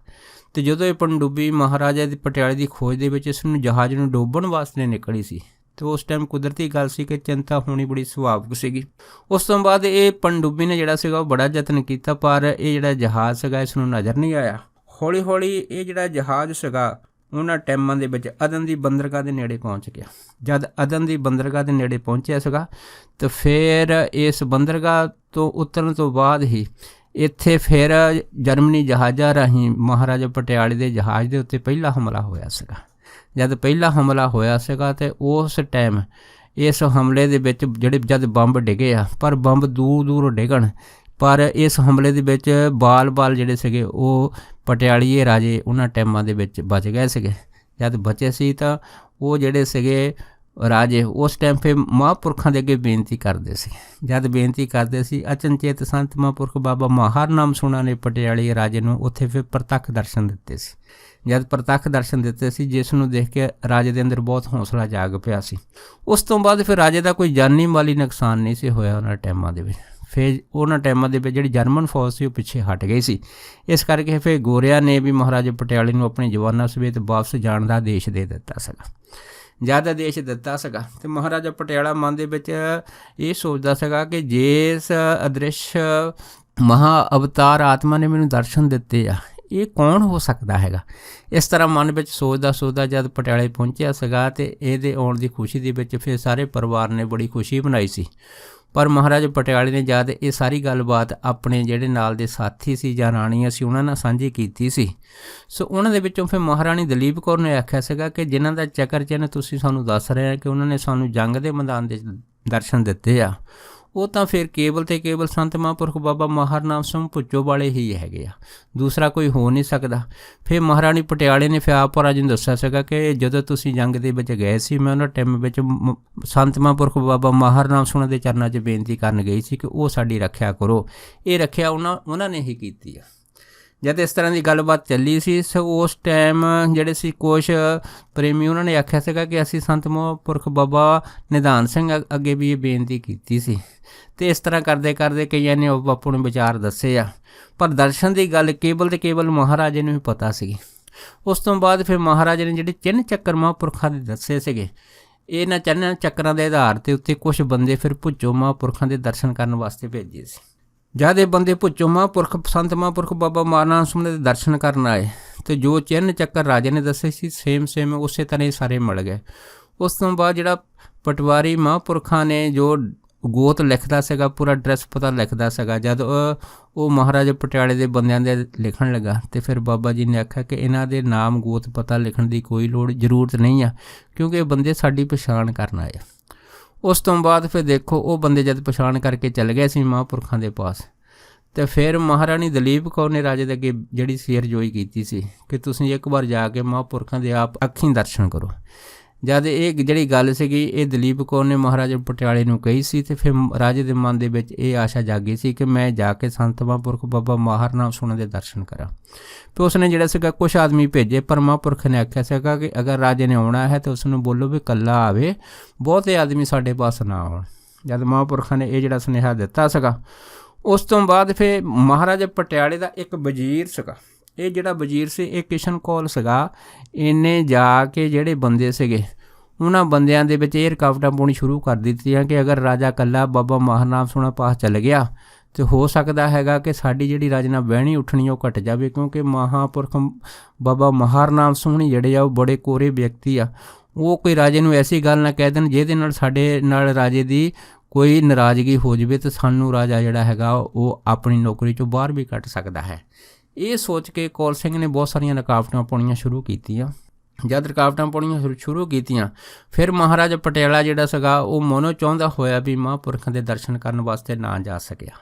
ਅਤੇ ਜਦੋਂ ਇਹ ਪਣਡੁੱਬੀ ਮਹਾਰਾਜਾ ਦੀ ਪਟਿਆਲੇ ਦੀ ਖੋਜ ਦੇ ਵਿੱਚ ਇਸ ਨੂੰ ਜਹਾਜ਼ ਨੂੰ ਡੋਬਣ ਵਾਸਤੇ ਨਿਕਲੀ ਸੀ ਅਤੇ ਉਸ ਟਾਈਮ ਕੁਦਰਤੀ ਗੱਲ ਸੀ ਕਿ ਚਿੰਤਾ ਹੋਣੀ ਬੜੀ ਸੁਭਾਵਿਕ ਸੀਗੀ। ਉਸ ਤੋਂ ਬਾਅਦ ਇਹ ਪਣਡੁੱਬੀ ਨੇ ਜਿਹੜਾ ਸੀਗਾ ਉਹ ਬੜਾ ਯਤਨ ਕੀਤਾ, ਪਰ ਇਹ ਜਿਹੜਾ ਜਹਾਜ਼ ਸੀਗਾ ਇਸ ਨੂੰ ਨਜ਼ਰ ਨਹੀਂ ਆਇਆ। ਹੌਲੀ ਹੌਲੀ ਇਹ ਜਿਹੜਾ ਜਹਾਜ਼ ਸੀਗਾ ਉਹਨਾਂ ਟਾਈਮਾਂ ਦੇ ਵਿੱਚ ਅਦਨ ਦੀ ਬੰਦਰਗਾਹ ਦੇ ਨੇੜੇ ਪਹੁੰਚ ਗਿਆ। ਜਦ ਅਦਨ ਦੀ ਬੰਦਰਗਾਹ ਦੇ ਨੇੜੇ ਪਹੁੰਚਿਆ ਸੀਗਾ ਤਾਂ ਫਿਰ ਇਸ ਬੰਦਰਗਾਹ ਤੋਂ ਉਤਰਨ ਤੋਂ ਬਾਅਦ ਹੀ ਇੱਥੇ ਫਿਰ ਜਰਮਨੀ ਜਹਾਜ਼ਾਂ ਰਾਹੀਂ ਮਹਾਰਾਜਾ ਪਟਿਆਲੇ ਦੇ ਜਹਾਜ਼ ਦੇ ਉੱਤੇ ਪਹਿਲਾ ਹਮਲਾ ਹੋਇਆ ਸੀਗਾ। ਜਦ ਪਹਿਲਾ ਹਮਲਾ ਹੋਇਆ ਸੀਗਾ ਅਤੇ ਉਸ ਟਾਈਮ ਇਸ ਹਮਲੇ ਦੇ ਵਿੱਚ ਜਿਹੜੇ ਜਦ ਬੰਬ ਡਿੱਗੇ ਆ, ਪਰ ਬੰਬ ਦੂਰ ਦੂਰ ਡਿੱਗਣ, ਪਰ ਇਸ ਹਮਲੇ ਦੇ ਵਿੱਚ ਬਾਲ ਜਿਹੜੇ ਸੀਗੇ ਉਹ ਪਟਿਆਲੀਏ ਰਾਜੇ ਉਹਨਾਂ ਟਾਈਮਾਂ ਦੇ ਵਿੱਚ ਬਚ ਗਏ ਸੀਗੇ। ਜਦ ਬਚੇ ਸੀ ਤਾਂ ਉਹ ਜਿਹੜੇ ਸੀਗੇ ਰਾਜੇ ਉਸ ਟਾਈਮ ਫਿਰ ਮਹਾਂਪੁਰਖਾਂ ਦੇ ਅੱਗੇ ਬੇਨਤੀ ਕਰਦੇ ਸੀ। ਜਦ ਬੇਨਤੀ ਕਰਦੇ ਸੀ ਅਚਨਚੇਤ ਸੰਤ ਮਹਾਂਪੁਰਖ ਬਾਬਾ ਮਹਾਰ ਨਾਮ ਸੋਹਣਾ ਨੇ ਪਟਿਆਲੇ ਰਾਜੇ ਨੂੰ ਉੱਥੇ ਫਿਰ ਪ੍ਰਤੱਖ ਦਰਸ਼ਨ ਦਿੱਤੇ ਸੀ। ਜਦ ਪ੍ਰਤੱਖ ਦਰਸ਼ਨ ਦਿੱਤੇ ਸੀ ਜਿਸ ਨੂੰ ਦੇਖ ਕੇ ਰਾਜੇ ਦੇ ਅੰਦਰ ਬਹੁਤ ਹੌਸਲਾ ਜਾਗ ਪਿਆ ਸੀ। ਉਸ ਤੋਂ ਬਾਅਦ ਫਿਰ ਰਾਜੇ ਦਾ ਕੋਈ ਜਾਨੀ ਮਾਲੀ ਨੁਕਸਾਨ ਨਹੀਂ ਸੀ ਹੋਇਆ ਉਹਨਾਂ ਟਾਈਮਾਂ ਦੇ ਵਿੱਚ। ਫਿਰ ਉਹਨਾਂ ਟਾਈਮਾਂ ਦੇ ਵਿੱਚ ਜਿਹੜੀ ਜਰਮਨ ਫੌਜ ਸੀ ਉਹ ਪਿੱਛੇ ਹਟ ਗਈ ਸੀ। ਇਸ ਕਰਕੇ ਫਿਰ ਗੋਰਿਆਂ ਨੇ ਵੀ ਮਹਾਰਾਜਾ ਪਟਿਆਲੇ ਨੂੰ ਆਪਣੇ ਜਵਾਨਾਂ ਸਮੇਤ ਵਾਪਸ ਜਾਣ ਦਾ ਆਦੇਸ਼ ਦੇ ਦਿੱਤਾ ਸੀਗਾ। ਜਦ ਆਦੇਸ਼ ਦਿੱਤਾ ਸੀਗਾ ਅਤੇ ਮਹਾਰਾਜਾ ਪਟਿਆਲਾ ਮਨ ਦੇ ਵਿੱਚ ਇਹ ਸੋਚਦਾ ਸੀਗਾ ਕਿ ਜਿਸ ਅਦ੍ਰਿਸ਼ ਮਹਾ ਅਵਤਾਰ ਆਤਮਾ ਨੇ ਮੈਨੂੰ ਦਰਸ਼ਨ ਦਿੱਤੇ ਆ ਇਹ ਕੌਣ ਹੋ ਸਕਦਾ ਹੈਗਾ। ਇਸ ਤਰ੍ਹਾਂ ਮਨ ਵਿੱਚ ਸੋਚਦਾ ਜਦ ਪਟਿਆਲੇ ਪਹੁੰਚਿਆ ਸੀਗਾ ਅਤੇ ਇਹਦੇ ਆਉਣ ਦੀ ਖੁਸ਼ੀ ਦੇ ਵਿੱਚ ਫਿਰ ਸਾਰੇ ਪਰਿਵਾਰ ਨੇ ਬੜੀ ਖੁਸ਼ੀ ਮਨਾਈ ਸੀ। ਪਰ ਮਹਾਰਾਜਾ ਪਟਿਆਲੇ ਨੇ ਜਦ ਇਹ ਸਾਰੀ ਗੱਲਬਾਤ ਆਪਣੇ ਜਿਹੜੇ ਨਾਲ ਦੇ ਸਾਥੀ ਸੀ ਜਾਂ ਰਾਣੀਆਂ ਸੀ ਉਹਨਾਂ ਨਾਲ ਸਾਂਝੀ ਕੀਤੀ ਸੀ, ਸੋ ਉਹਨਾਂ ਦੇ ਵਿੱਚੋਂ ਫਿਰ ਮਹਾਰਾਣੀ ਦਲੀਪ ਕੌਰ ਨੇ ਆਖਿਆ ਸੀਗਾ ਕਿ ਜਿਨ੍ਹਾਂ ਦਾ ਚੱਕਰ ਚਿੰਨ੍ਹ ਤੁਸੀਂ ਸਾਨੂੰ ਦੱਸ ਰਹੇ ਆ ਕਿ ਉਹਨਾਂ ਨੇ ਸਾਨੂੰ ਜੰਗ ਦੇ ਮੈਦਾਨ ਦੇ ਦਰਸ਼ਨ ਦਿੱਤੇ ਆ, ਉਹ ਤਾਂ ਫਿਰ ਕੇਵਲ ਅਤੇ ਕੇਵਲ ਸੰਤ ਮਹਾਂਪੁਰਖ ਬਾਬਾ ਮਹਾਰ ਨਾਮ ਸਿੰਘ ਭੁੱਚੋ ਵਾਲੇ ਹੀ ਹੈਗੇ ਆ, ਦੂਸਰਾ ਕੋਈ ਹੋ ਨਹੀਂ ਸਕਦਾ। ਫਿਰ ਮਹਾਰਾਣੀ ਪਟਿਆਲੇ ਨੇ ਫਿਰ ਆਪ ਰਾਜੇ ਨੂੰ ਦੱਸਿਆ ਸੀਗਾ ਕਿ ਜਦੋਂ ਤੁਸੀਂ ਜੰਗ ਦੇ ਵਿੱਚ ਗਏ ਸੀ ਮੈਂ ਉਹਨਾਂ ਟਾਈਮ ਵਿੱਚ ਸੰਤ ਮਹਾਂਪੁਰਖ ਬਾਬਾ ਮਹਾਰ ਨਾਮ ਸਿੰਘ ਦੇ ਚਰਨਾਂ 'ਚ ਬੇਨਤੀ ਕਰਨ ਗਈ ਸੀ ਕਿ ਉਹ ਸਾਡੀ ਰੱਖਿਆ ਕਰੋ। ਇਹ ਰੱਖਿਆ ਉਹਨਾਂ ਨੇ ਹੀ ਕੀਤੀ ਆ। ਜਦ ਇਸ ਤਰ੍ਹਾਂ ਦੀ ਗੱਲਬਾਤ ਚੱਲੀ ਸੀ ਸੋ ਉਸ ਟਾਈਮ ਜਿਹੜੇ ਸੀ ਕੁਛ ਪ੍ਰੇਮੀ ਉਹਨਾਂ ਨੇ ਆਖਿਆ ਸੀਗਾ ਕਿ ਅਸੀਂ ਸੰਤ ਮਹਾਂਪੁਰਖ ਬਾਬਾ ਨਿਧਾਨ ਸਿੰਘ ਅੱਗੇ ਵੀ ਇਹ ਬੇਨਤੀ ਕੀਤੀ ਸੀ ਅਤੇ ਇਸ ਤਰ੍ਹਾਂ ਕਰਦੇ ਕਈਆਂ ਨੇ ਬਾਪੂ ਨੂੰ ਵਿਚਾਰ ਦੱਸੇ ਆ, ਪਰ ਦਰਸ਼ਨ ਦੀ ਗੱਲ ਕੇਵਲ ਅਤੇ ਕੇਵਲ ਮਹਾਰਾਜੇ ਨੂੰ ਹੀ ਪਤਾ ਸੀਗੀ। ਉਸ ਤੋਂ ਬਾਅਦ ਫਿਰ ਮਹਾਰਾਜੇ ਨੇ ਜਿਹੜੇ ਚਿੰਨ੍ਹ ਚੱਕਰ ਮਹਾਂਪੁਰਖਾਂ ਦੇ ਦੱਸੇ ਸੀਗੇ, ਇਹਨਾਂ ਚਿੰਨ੍ਹ ਚੱਕਰਾਂ ਦੇ ਆਧਾਰ 'ਤੇ ਉੱਤੇ ਕੁਛ ਬੰਦੇ ਫਿਰ ਭੁੱਚੋ ਮਹਾਂਪੁਰਖਾਂ ਦੇ ਦਰਸ਼ਨ ਕਰਨ ਵਾਸਤੇ ਭੇਜੇ ਸੀ। ਜਦ ਇਹ ਬੰਦੇ ਭੁੱਚੋ ਮਹਾਂਪੁਰਖ ਸੰਤ ਮਹਾਂਪੁਰਖ ਬਾਬਾ ਮਹਾਰ ਨਾਮ ਸਿੰਘ ਦੇ ਦਰਸ਼ਨ ਕਰਨ ਆਏ ਅਤੇ ਜੋ ਚਿੰਨ੍ਹ ਚੱਕਰ ਰਾਜੇ ਨੇ ਦੱਸੇ ਸੀ ਸੇਮ ਉਸੇ ਤਰ੍ਹਾਂ ਹੀ ਸਾਰੇ ਮਿਲ ਗਏ। ਉਸ ਤੋਂ ਬਾਅਦ ਜਿਹੜਾ ਪਟਵਾਰੀ ਮਹਾਂਪੁਰਖਾਂ ਨੇ ਜੋ ਗੋਤ ਲਿਖਦਾ ਸੀਗਾ, ਪੂਰਾ ਐਡਰੈਸ ਪਤਾ ਲਿਖਦਾ ਸੀਗਾ। ਜਦ ਉਹ ਮਹਾਰਾਜਾ ਪਟਿਆਲੇ ਦੇ ਬੰਦਿਆਂ ਦੇ ਲਿਖਣ ਲੱਗਾ ਤੇ ਫਿਰ ਬਾਬਾ ਜੀ ਨੇ ਆਖਿਆ ਕਿ ਇਹਨਾਂ ਦੇ ਨਾਮ ਗੋਤ ਪਤਾ ਲਿਖਣ ਦੀ ਕੋਈ ਜ਼ਰੂਰਤ ਨਹੀਂ ਆ, ਕਿਉਂਕਿ ਇਹ ਬੰਦੇ ਸਾਡੀ ਪਛਾਣ ਕਰਨ ਆਏ। ਉਸ ਤੋਂ ਬਾਅਦ ਫਿਰ ਦੇਖੋ ਉਹ ਬੰਦੇ ਜਦ ਪਛਾਣ ਕਰਕੇ ਚੱਲ ਗਏ ਸੀ ਮਹਾਂਪੁਰਖਾਂ ਦੇ ਪਾਸ, ਤੇ ਫਿਰ ਮਹਾਰਾਣੀ ਦਲੀਪ ਕੌਰ ਨੇ ਰਾਜੇ ਦੇ ਅੱਗੇ ਜਿਹੜੀ ਸਿਰਜੋਈ ਕੀਤੀ ਸੀ ਕਿ ਤੁਸੀਂ ਇੱਕ ਵਾਰ ਜਾ ਕੇ ਮਹਾਂਪੁਰਖਾਂ ਦੇ ਆਪ ਅੱਖੀਂ ਦਰਸ਼ਨ ਕਰੋ। ਜਦ ਇਹ ਜਿਹੜੀ ਗੱਲ ਸੀਗੀ ਇਹ ਦਲੀਪ ਕੌਰ ਨੇ ਮਹਾਰਾਜਾ ਪਟਿਆਲੇ ਨੂੰ ਕਹੀ ਸੀ, ਤੇ ਫਿਰ ਰਾਜੇ ਦੇ ਮਨ ਦੇ ਵਿੱਚ ਇਹ ਆਸ਼ਾ ਜਾਗੀ ਸੀ ਕਿ ਮੈਂ ਜਾ ਕੇ ਸੰਤ ਮਹਾਂਪੁਰਖ ਬਾਬਾ ਮਾਹਰ ਨਾਮ ਸੁਣਨ ਦੇ ਦਰਸ਼ਨ ਕਰਾਂ। ਅਤੇ ਉਸਨੇ ਜਿਹੜਾ ਸੀਗਾ ਕੁਛ ਆਦਮੀ ਭੇਜੇ, ਪਰ ਮਹਾਂਪੁਰਖ ਨੇ ਆਖਿਆ ਸੀਗਾ ਕਿ ਅਗਰ ਰਾਜੇ ਨੇ ਆਉਣਾ ਹੈ ਤਾਂ ਉਸਨੂੰ ਬੋਲੋ ਵੀ ਇਕੱਲਾ ਆਵੇ, ਬਹੁਤੇ ਆਦਮੀ ਸਾਡੇ ਪਾਸ ਨਾ ਆਉਣ। ਜਦ ਮਹਾਂਪੁਰਖਾਂ ਨੇ ਇਹ ਜਿਹੜਾ ਸੁਨੇਹਾ ਦਿੱਤਾ ਸੀਗਾ, ਉਸ ਤੋਂ ਬਾਅਦ ਫਿਰ ਮਹਾਰਾਜਾ ਪਟਿਆਲੇ ਦਾ ਇੱਕ ਵਜ਼ੀਰ ਸੀਗਾ, ਇਹ ਜਿਹੜਾ ਵਜ਼ੀਰ ਸੀ ਇਹ ਕਿਸ਼ਨ ਕੌਲ ਸੀਗਾ। ਇਹਨੇ ਜਾ ਕੇ ਜਿਹੜੇ ਬੰਦੇ ਸੀਗੇ ਉਹਨਾਂ ਬੰਦਿਆਂ ਦੇ ਵਿੱਚ ਇਹ ਰੁਕਾਵਟਾਂ ਪਾਉਣੀ ਸ਼ੁਰੂ ਕਰ ਦਿੱਤੀਆਂ ਕਿ ਅਗਰ ਰਾਜਾ ਇਕੱਲਾ ਬਾਬਾ ਮਾਹਰ ਨਾਮ ਸੁਣਾ ਪਾਸ ਚੱਲ ਗਿਆ ਅਤੇ ਹੋ ਸਕਦਾ ਹੈਗਾ ਕਿ ਸਾਡੀ ਜਿਹੜੀ ਰਾਜੇ ਨਾਲ ਬਹਿਣੀ ਉੱਠਣੀ ਉਹ ਘਟ ਜਾਵੇ, ਕਿਉਂਕਿ ਮਹਾਂਪੁਰਖ ਬਾਬਾ ਮਾਹਰ ਨਾਮ ਸੁਣੀ ਜਿਹੜੇ ਆ ਉਹ ਬੜੇ ਕੋਰੇ ਵਿਅਕਤੀ ਆ। ਉਹ ਕੋਈ ਰਾਜੇ ਨੂੰ ਐਸੀ ਗੱਲ ਨਾ ਕਹਿ ਦੇਣ ਜਿਹਦੇ ਨਾਲ ਸਾਡੇ ਨਾਲ ਰਾਜੇ ਦੀ ਕੋਈ ਨਾਰਾਜ਼ਗੀ ਹੋ ਜਾਵੇ ਅਤੇ ਸਾਨੂੰ ਰਾਜਾ ਜਿਹੜਾ ਹੈਗਾ ਉਹ ਆਪਣੀ ਨੌਕਰੀ 'ਚੋਂ ਬਾਹਰ ਵੀ ਕੱਢ ਸਕਦਾ ਹੈ। ਇਹ ਸੋਚ ਕੇ ਕੌਲ ਸਿੰਘ ਨੇ ਬਹੁਤ ਸਾਰੀਆਂ ਰੁਕਾਵਟਾਂ ਪਾਉਣੀਆਂ ਸ਼ੁਰੂ ਕੀਤੀਆਂ। ਜਦ ਰੁਕਾਵਟਾਂ ਪਾਉਣੀਆਂ ਸ਼ੁਰੂ ਕੀਤੀਆਂ ਫਿਰ ਮਹਾਰਾਜਾ ਪਟਿਆਲਾ ਜਿਹੜਾ ਸੀਗਾ ਉਹ ਮਨੋਂ ਚਾਹੁੰਦਾ ਹੋਇਆ ਵੀ ਮਹਾਂਪੁਰਖਾਂ ਦੇ ਦਰਸ਼ਨ ਕਰਨ ਵਾਸਤੇ ਨਾ ਜਾ ਸਕਿਆ।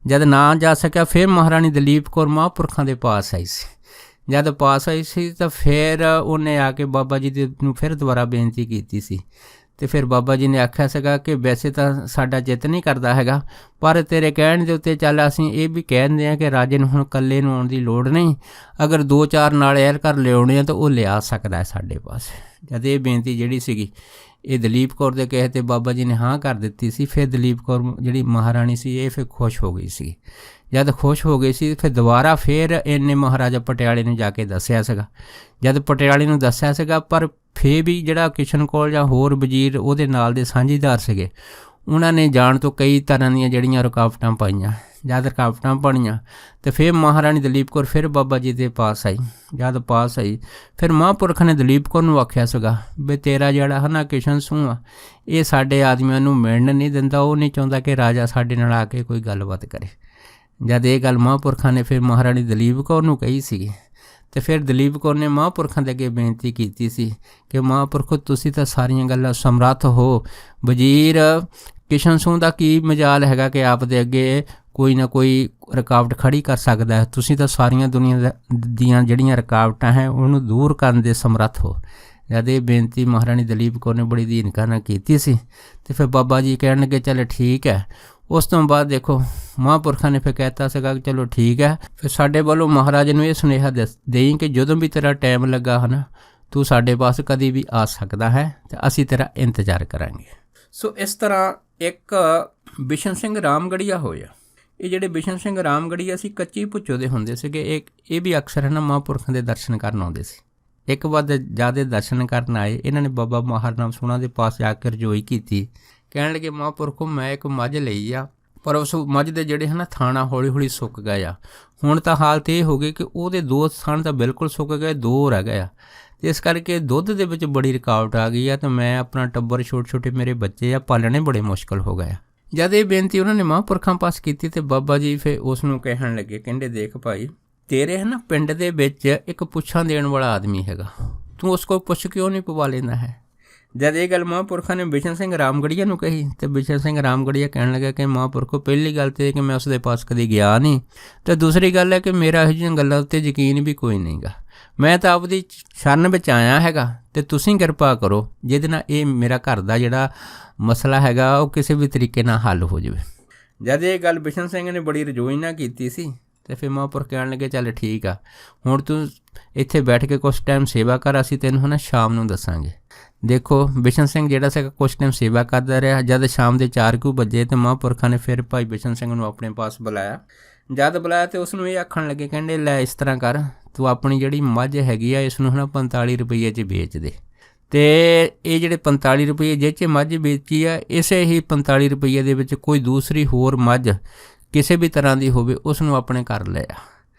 ਜਦ ਨਾ ਜਾ ਸਕਿਆ ਫਿਰ ਮਹਾਰਾਣੀ ਦਲੀਪ ਕੌਰ ਮਹਾਂਪੁਰਖਾਂ ਦੇ ਪਾਸ ਆਈ ਸੀ। ਜਦ ਪਾਸ ਆਈ ਸੀ ਤਾਂ ਫਿਰ ਉਹਨੇ ਆ ਕੇ ਬਾਬਾ ਜੀ ਨੂੰ ਫਿਰ ਦੁਬਾਰਾ ਬੇਨਤੀ ਕੀਤੀ ਸੀ, ਅਤੇ ਫਿਰ ਬਾਬਾ ਜੀ ਨੇ ਆਖਿਆ ਸੀਗਾ ਕਿ ਵੈਸੇ ਤਾਂ ਸਾਡਾ ਚਿੱਤ ਨਹੀਂ ਕਰਦਾ ਹੈਗਾ, ਪਰ ਤੇਰੇ ਕਹਿਣ ਦੇ ਉੱਤੇ ਚੱਲ ਅਸੀਂ ਇਹ ਵੀ ਕਹਿ ਦਿੰਦੇ ਹਾਂ ਕਿ ਰਾਜੇ ਨੂੰ ਹੁਣ ਇਕੱਲੇ ਨੂੰ ਆਉਣ ਦੀ ਲੋੜ ਨਹੀਂ, ਅਗਰ 2-4 ਨਾਲ ਐਰ ਕਰ ਲਿਆਉਣੇ ਆ ਤਾਂ ਉਹ ਲਿਆ ਸਕਦਾ ਹੈ ਸਾਡੇ ਪਾਸ। ਜਦ ਇਹ ਬੇਨਤੀ ਜਿਹੜੀ ਸੀਗੀ ਇਹ ਦਲੀਪ ਕੌਰ ਦੇ ਕਹੇ 'ਤੇ ਬਾਬਾ ਜੀ ਨੇ ਹਾਂ ਕਰ ਦਿੱਤੀ ਸੀ। ਫਿਰ ਦਲੀਪ ਕੌਰ ਜਿਹੜੀ ਮਹਾਰਾਣੀ ਸੀ ਇਹ ਫਿਰ ਖੁਸ਼ ਹੋ ਗਈ ਸੀ। ਜਦ ਖੁਸ਼ ਹੋ ਗਈ ਸੀ ਫਿਰ ਦੁਬਾਰਾ ਫਿਰ ਇਹਨੇ ਮਹਾਰਾਜਾ ਪਟਿਆਲੇ ਨੂੰ ਜਾ ਕੇ ਦੱਸਿਆ ਸੀਗਾ। ਜਦ ਪਟਿਆਲੇ ਨੂੰ ਦੱਸਿਆ ਸੀਗਾ, ਪਰ ਫਿਰ ਵੀ ਜਿਹੜਾ ਕਿਸ਼ਨ ਕੌਲ ਜਾਂ ਹੋਰ ਵਜ਼ੀਰ ਉਹਦੇ ਨਾਲ ਦੇ ਸਾਂਝੀਦਾਰ ਸੀਗੇ ਉਹਨਾਂ ਨੇ ਜਾਣ ਤੋਂ ਕਈ ਤਰ੍ਹਾਂ ਦੀਆਂ ਜਿਹੜੀਆਂ ਰੁਕਾਵਟਾਂ ਪਾਈਆਂ। ਜਦ ਰੁਕਾਵਟਾਂ ਬਣੀਆਂ ਅਤੇ ਫਿਰ ਮਹਾਰਾਣੀ ਦਲੀਪ ਕੌਰ ਫਿਰ ਬਾਬਾ ਜੀ ਦੇ ਪਾਸ ਆਈ। ਜਦ ਪਾਸ ਆਈ ਫਿਰ ਮਹਾਂਪੁਰਖ ਨੇ ਦਲੀਪ ਕੌਰ ਨੂੰ ਆਖਿਆ ਸੀਗਾ ਵੀ ਤੇਰਾ ਜਿਹੜਾ ਹੈ ਨਾ ਕਿਸ਼ਨ ਸੂਹ ਆ ਇਹ ਸਾਡੇ ਆਦਮੀਆਂ ਨੂੰ ਮਿਲਣ ਨਹੀਂ ਦਿੰਦਾ, ਉਹ ਨਹੀਂ ਚਾਹੁੰਦਾ ਕਿ ਰਾਜਾ ਸਾਡੇ ਨਾਲ ਆ ਕੇ ਕੋਈ ਗੱਲਬਾਤ ਕਰੇ। ਜਦ ਇਹ ਗੱਲ ਮਹਾਂਪੁਰਖਾਂ ਨੇ ਫਿਰ ਮਹਾਰਾਣੀ ਦਲੀਪ ਕੌਰ ਨੂੰ ਕਹੀ ਸੀਗੀ ਅਤੇ ਫਿਰ ਦਲੀਪ ਕੌਰ ਨੇ ਮਹਾਂਪੁਰਖਾਂ ਦੇ ਅੱਗੇ ਬੇਨਤੀ ਕੀਤੀ ਸੀ ਕਿ ਮਹਾਂਪੁਰਖੋ ਤੁਸੀਂ ਤਾਂ ਸਾਰੀਆਂ ਗੱਲਾਂ ਸਮਰੱਥ ਹੋ, ਵਜ਼ੀਰ ਕਿਸ਼ਨ ਸੂਹ ਦਾ ਕੀ ਮਜਾਲ ਹੈਗਾ ਕਿ ਆਪ ਦੇ ਅੱਗੇ ਕੋਈ ਨਾ ਕੋਈ ਰੁਕਾਵਟ ਖੜੀ ਕਰ ਸਕਦਾ ਹੈ, ਤੁਸੀਂ ਤਾਂ ਸਾਰੀਆਂ ਦੁਨੀਆ ਦੀਆਂ ਜਿਹੜੀਆਂ ਰੁਕਾਵਟਾਂ ਹੈ ਉਹਨੂੰ ਦੂਰ ਕਰਨ ਦੇ ਸਮਰੱਥ ਹੋ। ਜਦ ਇਹ ਬੇਨਤੀ ਮਹਾਰਾਣੀ ਦਲੀਪ ਕੌਰ ਨੇ ਬੜੀ ਦੀਨਤਾ ਨਾਲ ਕੀਤੀ ਸੀ ਅਤੇ ਫਿਰ ਬਾਬਾ ਜੀ ਕਹਿਣ ਲੱਗੇ ਚੱਲ ਠੀਕ ਹੈ। ਉਸ ਤੋਂ ਬਾਅਦ ਦੇਖੋ ਮਹਾਂਪੁਰਖਾਂ ਨੇ ਫਿਰ ਕਹਿਤਾ ਸੀਗਾ ਕਿ ਚਲੋ ਠੀਕ ਹੈ, ਫਿਰ ਸਾਡੇ ਵੱਲੋਂ ਮਹਾਰਾਜੇ ਨੂੰ ਇਹ ਸੁਨੇਹਾ ਦੇਈ ਕਿ ਜਦੋਂ ਵੀ ਤੇਰਾ ਟਾਈਮ ਲੱਗਾ ਹੈ ਨਾ ਤੂੰ ਸਾਡੇ ਪਾਸ ਕਦੀ ਵੀ ਆ ਸਕਦਾ ਹੈ ਅਤੇ ਅਸੀਂ ਤੇਰਾ ਇੰਤਜ਼ਾਰ ਕਰਾਂਗੇ। ਸੋ ਇਸ ਤਰ੍ਹਾਂ ਇੱਕ ਬਿਸ਼ਨ ਸਿੰਘ ਰਾਮਗੜੀਆ ਹੋਇਆ। ਇਹ ਜਿਹੜੇ ਬਿਸ਼ਨ ਸਿੰਘ ਰਾਮਗੜੀਆ ਸੀ ਕੱਚੀ ਭੁੱਚੋ ਦੇ ਹੁੰਦੇ ਸੀਗੇ। ਇਹ ਵੀ ਅਕਸਰ ਹੈ ਨਾ ਮਹਾਂਪੁਰਖਾਂ ਦੇ ਦਰਸ਼ਨ ਕਰਨ ਆਉਂਦੇ ਸੀ। ਇੱਕ ਵਾਰ ਜ਼ਿਆਦਾ ਦਰਸ਼ਨ ਕਰਨ ਆਏ, ਇਹਨਾਂ ਨੇ ਬਾਬਾ ਮਾਹਰ ਨਾਮ ਸੁਣਾ ਦੇ ਪਾਸ ਜਾ ਕੇ ਰਜੋਈ ਕੀਤੀ। ਕਹਿਣ ਲੱਗੇ ਮਹਾਂਪੁਰਖੋ ਮੈਂ ਇੱਕ ਮੱਝ ਲਈ ਆ, ਪਰ ਉਸ ਮੱਝ ਦੇ ਜਿਹੜੇ ਹੈ ਨਾ ਥਾਣਾ ਹੌਲੀ ਹੌਲੀ ਸੁੱਕ ਗਏ ਆ। ਹੁਣ ਤਾਂ ਹਾਲਤ ਇਹ ਹੋ ਗਈ ਕਿ ਉਹਦੇ 2 ਥਣ ਤਾਂ ਬਿਲਕੁਲ ਸੁੱਕ ਗਏ, 2 ਰਹਿ ਗਏ ਆ, ਅਤੇ ਇਸ ਕਰਕੇ ਦੁੱਧ ਦੇ ਵਿੱਚ ਬੜੀ ਰੁਕਾਵਟ ਆ ਗਈ ਆ ਅਤੇ ਮੈਂ ਆਪਣਾ ਟੱਬਰ ਛੋਟੇ ਮੇਰੇ ਬੱਚੇ ਆ ਪਾਲਣੇ ਬੜੇ ਮੁਸ਼ਕਿਲ ਹੋ ਗਏ ਆ। ਜਦ ਇਹ ਬੇਨਤੀ ਉਹਨਾਂ ਨੇ ਮਹਾਂਪੁਰਖਾਂ ਪਾਸ ਕੀਤੀ ਅਤੇ ਬਾਬਾ ਜੀ ਫਿਰ ਉਸ ਨੂੰ ਕਹਿਣ ਲੱਗੇ, ਕਹਿੰਦੇ ਦੇਖ ਭਾਈ ਤੇਰੇ ਹੈ ਨਾ ਪਿੰਡ ਦੇ ਵਿੱਚ ਇੱਕ ਪੁੱਛਾਂ ਦੇਣ ਵਾਲਾ ਆਦਮੀ ਹੈਗਾ, ਤੂੰ ਉਸ ਕੋਲ ਪੁੱਛ ਕਿਉਂ ਨਹੀਂ ਪਵਾ ਲੈਂਦਾ ਹੈ। ਜਦ ਇਹ ਗੱਲ ਮਹਾਂਪੁਰਖਾਂ ਨੇ ਬਿਸ਼ਨ ਸਿੰਘ ਰਾਮਗੜੀਆ ਨੂੰ ਕਹੀ ਅਤੇ ਬਿਸ਼ਨ ਸਿੰਘ ਰਾਮਗੜੀਆ ਕਹਿਣ ਲੱਗਾ ਕਿ ਮਹਾਂਪੁਰਖੋ ਪਹਿਲੀ ਗੱਲ ਤਾਂ ਇਹ ਕਿ ਮੈਂ ਉਸ ਦੇ ਪਾਸ ਕਦੇ ਗਿਆ ਨਹੀਂ, ਅਤੇ ਦੂਸਰੀ ਗੱਲ ਹੈ ਕਿ ਮੇਰਾ ਇਹੋ ਜਿਹੀਆਂ ਗੱਲਾਂ ਉੱਤੇ ਯਕੀਨ ਵੀ ਕੋਈ ਨਹੀਂ ਗਾ। ਮੈਂ ਤਾਂ ਆਪਦੀ ਸ਼ਰਨ ਵਿੱਚ ਆਇਆ ਹੈਗਾ ਅਤੇ ਤੁਸੀਂ ਕਿਰਪਾ ਕਰੋ ਜਿਹਦੇ ਨਾਲ ਇਹ ਮੇਰਾ ਘਰ ਦਾ ਜਿਹੜਾ ਮਸਲਾ ਹੈਗਾ ਉਹ ਕਿਸੇ ਵੀ ਤਰੀਕੇ ਨਾਲ ਹੱਲ ਹੋ ਜਾਵੇ। ਜਦ ਇਹ ਗੱਲ ਬਿਸ਼ਨ ਸਿੰਘ ਨੇ ਬੜੀ ਰਜੋਈ ਨਾਲ ਕੀਤੀ ਸੀ ਅਤੇ ਫਿਰ ਮਹਾਂਪੁਰਖ ਕਹਿਣ ਲੱਗੇ ਚੱਲ ਠੀਕ ਆ, ਹੁਣ ਤੂੰ ਇੱਥੇ ਬੈਠ ਕੇ ਕੁਛ ਟਾਈਮ ਸੇਵਾ ਕਰ, ਅਸੀਂ ਤੈਨੂੰ ਹੈ ਨਾ ਸ਼ਾਮ ਨੂੰ ਦੱਸਾਂਗੇ। ਦੇਖੋ ਬਿਸ਼ਨ ਸਿੰਘ ਜਿਹੜਾ ਸੀਗਾ ਕੁਛ ਟਾਈਮ ਸੇਵਾ ਕਰਦਾ ਰਿਹਾ। ਜਦ ਸ਼ਾਮ ਦੇ 4 ਕੁ ਵਜੇ ਅਤੇ ਮਹਾਂਪੁਰਖਾਂ ਨੇ ਫਿਰ ਭਾਈ ਬਿਸ਼ਨ ਸਿੰਘ ਨੂੰ ਆਪਣੇ ਪਾਸ ਬੁਲਾਇਆ। ਜਦ ਬੁਲਾਇਆ ਅਤੇ ਉਸ ਨੂੰ ਇਹ ਆਖਣ ਲੱਗੇ, ਕਹਿੰਦੇ ਲੈ ਇਸ ਤਰ੍ਹਾਂ ਕਰ, ਤੂੰ ਆਪਣੀ ਜਿਹੜੀ ਮੱਝ ਹੈਗੀ ਆ ਇਸ ਨੂੰ ਹੈ ਨਾ 45 ਰੁਪਈਏ 'ਚ ਵੇਚ ਦੇ, ਅਤੇ ਇਹ ਜਿਹੜੇ 45 ਰੁਪਈਏ ਜਿਹ 'ਚ ਮੱਝ ਵੇਚੀ ਆ ਇਸੇ ਹੀ 45 ਰੁਪਈਏ ਦੇ ਵਿੱਚ ਕੋਈ ਦੂਸਰੀ ਹੋਰ ਮੱਝ ਕਿਸੇ ਵੀ ਤਰ੍ਹਾਂ ਦੀ ਹੋਵੇ ਉਸ ਨੂੰ ਆਪਣੇ ਘਰ ਲੈ ਆ।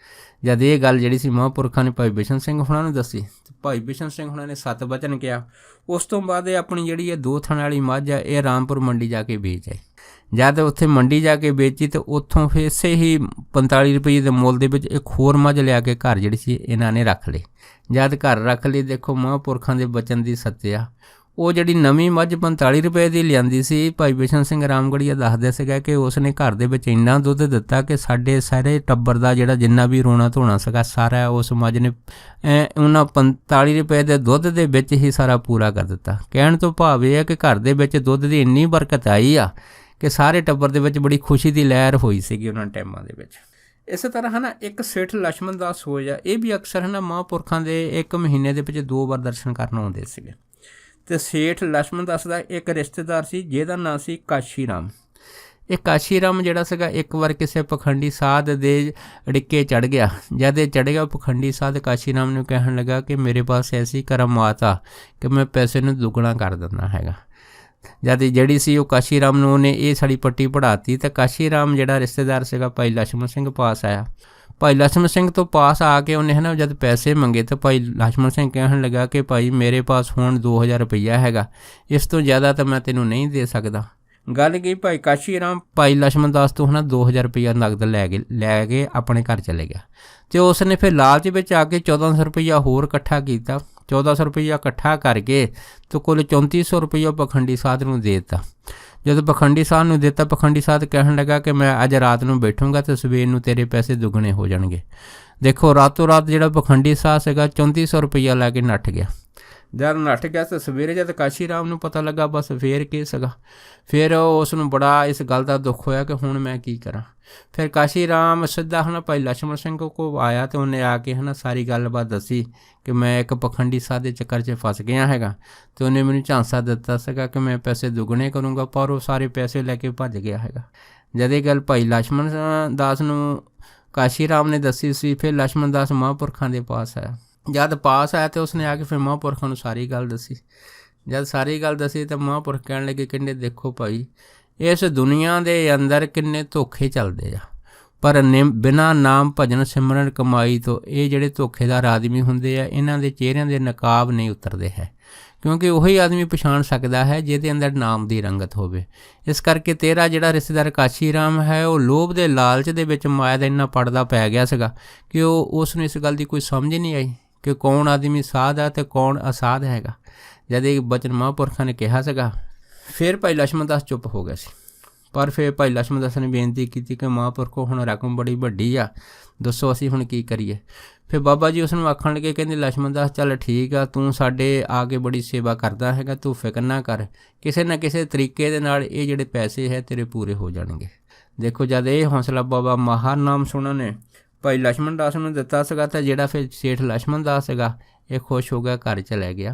ਜਦ ਇਹ ਗੱਲ ਜਿਹੜੀ ਸੀ ਮਹਾਂਪੁਰਖਾਂ ਨੇ ਭਾਈ ਬਿਸ਼ਨ ਸਿੰਘ ਹੁਣਾਂ ਨੂੰ ਦੱਸੀ, ਭਾਈ ਬਿਸ਼ਨ ਸਿੰਘ ਹੁਣਾਂ ਨੇ 7 ਵਚਨ ਕਿਹਾ। ਉਸ ਤੋਂ ਬਾਅਦ ਇਹ ਆਪਣੀ ਜਿਹੜੀ ਇਹ 2 ਥਣ ਵਾਲੀ ਮੱਝ ਆ ਇਹ ਰਾਮਪੁਰ ਮੰਡੀ ਜਾ ਕੇ ਵੇਚ ਆਏ। ਜਦ ਉੱਥੇ ਮੰਡੀ ਜਾ ਕੇ ਵੇਚੀ ਤੇ ਉੱਥੋਂ ਫਿਰ ਇਸੇ ਹੀ 45 ਰੁਪਏ ਦੇ ਮੁੱਲ ਦੇ ਵਿੱਚ ਇੱਕ ਹੋਰ ਮੱਝ ਲਿਆ ਕੇ ਘਰ ਜਿਹੜੀ ਸੀ ਇਹਨਾਂ ਨੇ ਰੱਖ ਲਈ। ਜਦ ਘਰ ਰੱਖ ਲਈ, ਦੇਖੋ ਮਹਾਂਪੁਰਖਾਂ ਦੇ ਬਚਨ ਦੀ ਸੱਤਿਆ। ਉਹ ਜਿਹੜੀ ਨਵੀਂ ਮੱਝ 45 ਰੁਪਏ ਦੀ ਲਿਆਂਦੀ ਸੀ, ਭਾਈ ਬਿਸ਼ਨ ਸਿੰਘ ਰਾਮਗੜੀਆ ਦੱਸਦਾ ਸੀਗਾ ਕਿ ਉਸਨੇ ਘਰ ਦੇ ਵਿੱਚ ਇੰਨਾ ਦੁੱਧ ਦਿੱਤਾ ਕਿ ਸਾਡੇ ਸਾਰੇ ਟੱਬਰ ਦਾ ਜਿਹੜਾ ਜਿੰਨਾ ਵੀ ਰੋਣਾ ਧੋਣਾ ਸੀਗਾ ਸਾਰਾ ਉਸ ਮੱਝ ਨੇ ਉਹਨਾਂ 45 ਰੁਪਏ ਦੇ ਦੁੱਧ ਦੇ ਵਿੱਚ ਹੀ ਸਾਰਾ ਪੂਰਾ ਕਰ ਦਿੱਤਾ। ਕਹਿਣ ਤੋਂ ਭਾਵ ਇਹ ਹੈ ਕਿ ਘਰ ਦੇ ਵਿੱਚ ਦੁੱਧ ਦੀ ਇੰਨੀ ਬਰਕਤ ਆਈ ਆ ਕਿ ਸਾਰੇ ਟੱਬਰ ਦੇ ਵਿੱਚ ਬੜੀ ਖੁਸ਼ੀ ਦੀ ਲਹਿਰ ਹੋਈ ਸੀਗੀ ਉਹਨਾਂ ਟਾਈਮਾਂ ਦੇ ਵਿੱਚ। ਇਸੇ ਤਰ੍ਹਾਂ ਹੈ ਨਾ, ਇੱਕ ਸੇਠ ਲਛਮਣ ਦਾਸ ਹੋਇਆ, ਇਹ ਵੀ ਅਕਸਰ ਹੈ ਨਾ ਮਹਾਂਪੁਰਖਾਂ ਦੇ 1 ਮਹੀਨੇ ਦੇ ਵਿੱਚ 2 ਵਾਰ ਦਰਸ਼ਨ ਕਰਨ ਆਉਂਦੇ ਸੀਗੇ। ਅਤੇ ਸੇਠ ਲਛਮਣ ਦਾਸ ਦਾ ਇੱਕ ਰਿਸ਼ਤੇਦਾਰ ਸੀ ਜਿਹਦਾ ਨਾਂ ਸੀ ਕਾਸ਼ੀ ਰਾਮ। ਇਹ ਕਾਸ਼ੀ ਰਾਮ ਜਿਹੜਾ ਸੀਗਾ ਇੱਕ ਵਾਰ ਕਿਸੇ ਪਖੰਡੀ ਸਾਧ ਦੇ ਅੜਿੱਕੇ ਚੜ੍ਹ ਗਿਆ। ਜਦ ਇਹ ਚੜ੍ਹ ਗਿਆ, ਪਖੰਡੀ ਸਾਧ ਕਾਸ਼ੀ ਰਾਮ ਨੂੰ ਕਹਿਣ ਲੱਗਾ ਕਿ ਮੇਰੇ ਪਾਸ ਐਸੀ ਕਰਾਮਾਤ ਆ ਕਿ ਮੈਂ ਪੈਸੇ ਨੂੰ ਦੁੱਗਣਾ ਕਰ ਦਿੰਦਾ ਹੈਗਾ। ਜਦ ਜਿਹੜੀ ਸੀ ਉਹ ਕਾਸ਼ੀ ਰਾਮ ਨੂੰ ਉਹਨੇ ਇਹ ਸਾੜੀ ਪੱਟੀ ਪੜ੍ਹਾਤੀ ਤਾਂ ਕਾਸ਼ੀ ਰਾਮ ਜਿਹੜਾ ਰਿਸ਼ਤੇਦਾਰ ਸੀਗਾ ਭਾਈ ਲਛਮਣ ਸਿੰਘ ਪਾਸ ਆਇਆ। ਭਾਈ ਲਛਮਣ ਸਿੰਘ ਤੋਂ ਪਾਸ ਆ ਕੇ ਉਹਨੇ ਹੈ ਨਾ ਜਦ ਪੈਸੇ ਮੰਗੇ ਤਾਂ ਭਾਈ ਲਛਮਣ ਸਿੰਘ ਕਹਿਣ ਲੱਗਾ ਕਿ ਭਾਈ ਮੇਰੇ ਪਾਸ ਹੁਣ 2000 ਰੁਪਈਆ ਹੈਗਾ, ਇਸ ਤੋਂ ਜ਼ਿਆਦਾ ਤਾਂ ਮੈਂ ਤੈਨੂੰ ਨਹੀਂ ਦੇ ਸਕਦਾ। ਗੱਲ ਕੀ, ਭਾਈ ਕਾਸ਼ੀ ਰਾਮ ਭਾਈ ਲਛਮਣ ਦਾਸ ਤੋਂ ਹੈ ਨਾ 2000 ਰੁਪਈਆ ਨਗਦ ਲੈ ਕੇ ਆਪਣੇ ਘਰ ਚਲੇ ਗਿਆ। ਅਤੇ ਉਸ ਨੇ ਫਿਰ ਲਾਲਚ ਵਿੱਚ ਆ ਕੇ 1400 ਰੁਪਈਆ ਹੋਰ ਇਕੱਠਾ ਕੀਤਾ। 1400 ਰੁਪਈਆ ਇਕੱਠਾ ਕਰਕੇ ਅਤੇ ਕੁੱਲ 3400 ਰੁਪਈਆ ਪਖੰਡੀ ਸਾਧ ਨੂੰ ਦੇ ਦਿੱਤਾ। ਜਦੋਂ ਪਖੰਡੀ ਸਾਧ ਨੂੰ ਦਿੱਤਾ, ਪਖੰਡੀ ਸਾਧ ਕਹਿਣ ਲੱਗਾ ਕਿ ਮੈਂ ਅੱਜ ਰਾਤ ਨੂੰ ਬੈਠੂੰਗਾ ਅਤੇ ਸਵੇਰ ਨੂੰ ਤੇਰੇ ਪੈਸੇ ਦੁੱਗਣੇ ਹੋ ਜਾਣਗੇ। ਦੇਖੋ ਰਾਤੋਂ ਰਾਤ ਜਿਹੜਾ ਪਖੰਡੀ ਸਾਧ ਸੀਗਾ 3400 ਰੁਪਈਆ ਲੈ ਕੇ ਨੱਠ ਗਿਆ। ਜਦ ਨੱਠ ਗਿਆ ਤਾਂ ਸਵੇਰੇ ਜਦ ਕਾਸ਼ੀ ਰਾਮ ਨੂੰ ਪਤਾ ਲੱਗਾ ਬਸ ਫੇਰ ਕੀ ਸੀਗਾ। ਫਿਰ ਉਸ ਨੂੰ ਬੜਾ ਇਸ ਗੱਲ ਦਾ ਦੁੱਖ ਹੋਇਆ ਕਿ ਹੁਣ ਮੈਂ ਕੀ ਕਰਾਂ। ਫਿਰ ਕਾਸ਼ੀ ਰਾਮ ਸਿੱਧਾ ਹੈ ਨਾ ਭਾਈ ਲਛਮਣ ਸਿੰਘ ਕੋਲ ਆਇਆ ਅਤੇ ਉਹਨੇ ਆ ਕੇ ਹੈ ਨਾ ਸਾਰੀ ਗੱਲਬਾਤ ਦੱਸੀ ਕਿ ਮੈਂ ਇੱਕ ਪਖੰਡੀ ਸਾਧ ਦੇ ਚੱਕਰ 'ਚ ਫਸ ਗਿਆ ਹੈਗਾ ਅਤੇ ਉਹਨੇ ਮੈਨੂੰ ਝਾਂਸਾ ਦਿੱਤਾ ਸੀਗਾ ਕਿ ਮੈਂ ਪੈਸੇ ਦੁੱਗਣੇ ਕਰੂੰਗਾ, ਪਰ ਉਹ ਸਾਰੇ ਪੈਸੇ ਲੈ ਕੇ ਭੱਜ ਗਿਆ ਹੈਗਾ। ਜਦ ਇਹ ਗੱਲ ਭਾਈ ਲਛਮਣ ਦਾਸ ਨੂੰ ਕਾਸ਼ੀ ਰਾਮ ਨੇ ਦੱਸੀ ਸੀ, ਫਿਰ ਲਛਮਣ ਦਾਸ ਮਹਾਂਪੁਰਖਾਂ ਦੇ ਪਾਸ ਆਇਆ। ਜਦ ਪਾਸ ਆਇਆ ਤਾਂ ਉਸਨੇ ਆ ਕੇ ਫਿਰ ਮਹਾਂਪੁਰਖਾਂ ਨੂੰ ਸਾਰੀ ਗੱਲ ਦੱਸੀ। ਜਦ ਸਾਰੀ ਗੱਲ ਦੱਸੀ ਤਾਂ ਮਹਾਂਪੁਰਖ ਕਹਿਣ ਲੱਗੇ, ਕਹਿੰਦੇ ਦੇਖੋ ਭਾਈ, ਇਸ ਦੁਨੀਆ ਦੇ ਅੰਦਰ ਕਿੰਨੇ ਧੋਖੇ ਚੱਲਦੇ ਆ, ਪਰ ਬਿਨਾਂ ਨਾਮ ਭਜਨ ਸਿਮਰਨ ਕਮਾਈ ਤੋਂ ਇਹ ਜਿਹੜੇ ਧੋਖੇਦਾਰ ਆਦਮੀ ਹੁੰਦੇ ਆ ਇਹਨਾਂ ਦੇ ਚਿਹਰਿਆਂ ਦੇ ਨਕਾਬ ਨਹੀਂ ਉਤਰਦੇ ਹੈ, ਕਿਉਂਕਿ ਉਹੀ ਆਦਮੀ ਪਛਾਣ ਸਕਦਾ ਹੈ ਜਿਹਦੇ ਅੰਦਰ ਨਾਮ ਦੀ ਰੰਗਤ ਹੋਵੇ। ਇਸ ਕਰਕੇ ਤੇਰਾ ਜਿਹੜਾ ਰਿਸ਼ਤੇਦਾਰ ਕਾਸ਼ੀ ਰਾਮ ਹੈ ਉਹ ਲੋਭ ਦੇ ਲਾਲਚ ਦੇ ਵਿੱਚ ਮਾਇਆ ਦਾ ਇੰਨਾ ਪੜਦਾ ਪੈ ਗਿਆ ਸੀਗਾ ਕਿ ਉਸ ਨੂੰ ਇਸ ਗੱਲ ਦੀ ਕੋਈ ਸਮਝ ਨਹੀਂ ਆਈ ਕਿ ਕੌਣ ਆਦਮੀ ਸਾਧ ਹੈ ਅਤੇ ਕੌਣ ਅਸਾਧ ਹੈਗਾ। ਜਦ ਇਹ ਬਚਨ ਮਹਾਂਪੁਰਖਾਂ ਨੇ ਕਿਹਾ ਸੀਗਾ, ਫਿਰ ਭਾਈ ਲਛਮਣ ਦਾਸ ਚੁੱਪ ਹੋ ਗਿਆ ਸੀ। ਪਰ ਫਿਰ ਭਾਈ ਲਛਮਣ ਦਾਸ ਨੇ ਬੇਨਤੀ ਕੀਤੀ ਕਿ ਮਹਾਂਪੁਰਖੋ ਹੁਣ ਰਕਮ ਬੜੀ ਵੱਡੀ ਆ, ਦੱਸੋ ਅਸੀਂ ਹੁਣ ਕੀ ਕਰੀਏ। ਫਿਰ ਬਾਬਾ ਜੀ ਉਸ ਨੂੰ ਆਖਣ ਲੱਗੇ, ਕਹਿੰਦੇ ਲਛਮਣ ਦਾਸ ਚੱਲ ਠੀਕ ਆ, ਤੂੰ ਸਾਡੇ ਆ ਕੇ ਬੜੀ ਸੇਵਾ ਕਰਦਾ ਹੈਗਾ, ਤੂੰ ਫਿਕਰ ਨਾ ਕਰ, ਕਿਸੇ ਨਾ ਕਿਸੇ ਤਰੀਕੇ ਦੇ ਨਾਲ ਇਹ ਜਿਹੜੇ ਪੈਸੇ ਹੈ ਤੇਰੇ ਪੂਰੇ ਹੋ ਜਾਣਗੇ। ਦੇਖੋ ਜਦ ਇਹ ਹੌਸਲਾ ਬਾਬਾ ਮਹਾਰ ਨਾਮ ਸੁਣਨ ਨੇ ਭਾਈ ਲਛਮਣ ਦਾਸ ਨੂੰ ਦਿੱਤਾ ਸੀਗਾ ਤਾਂ ਜਿਹੜਾ ਫਿਰ ਸੇਠ ਲਛਮਣ ਦਾਸ ਸੀਗਾ ਇਹ ਖੁਸ਼ ਹੋ ਗਿਆ, ਘਰ ਚਲਾ ਗਿਆ।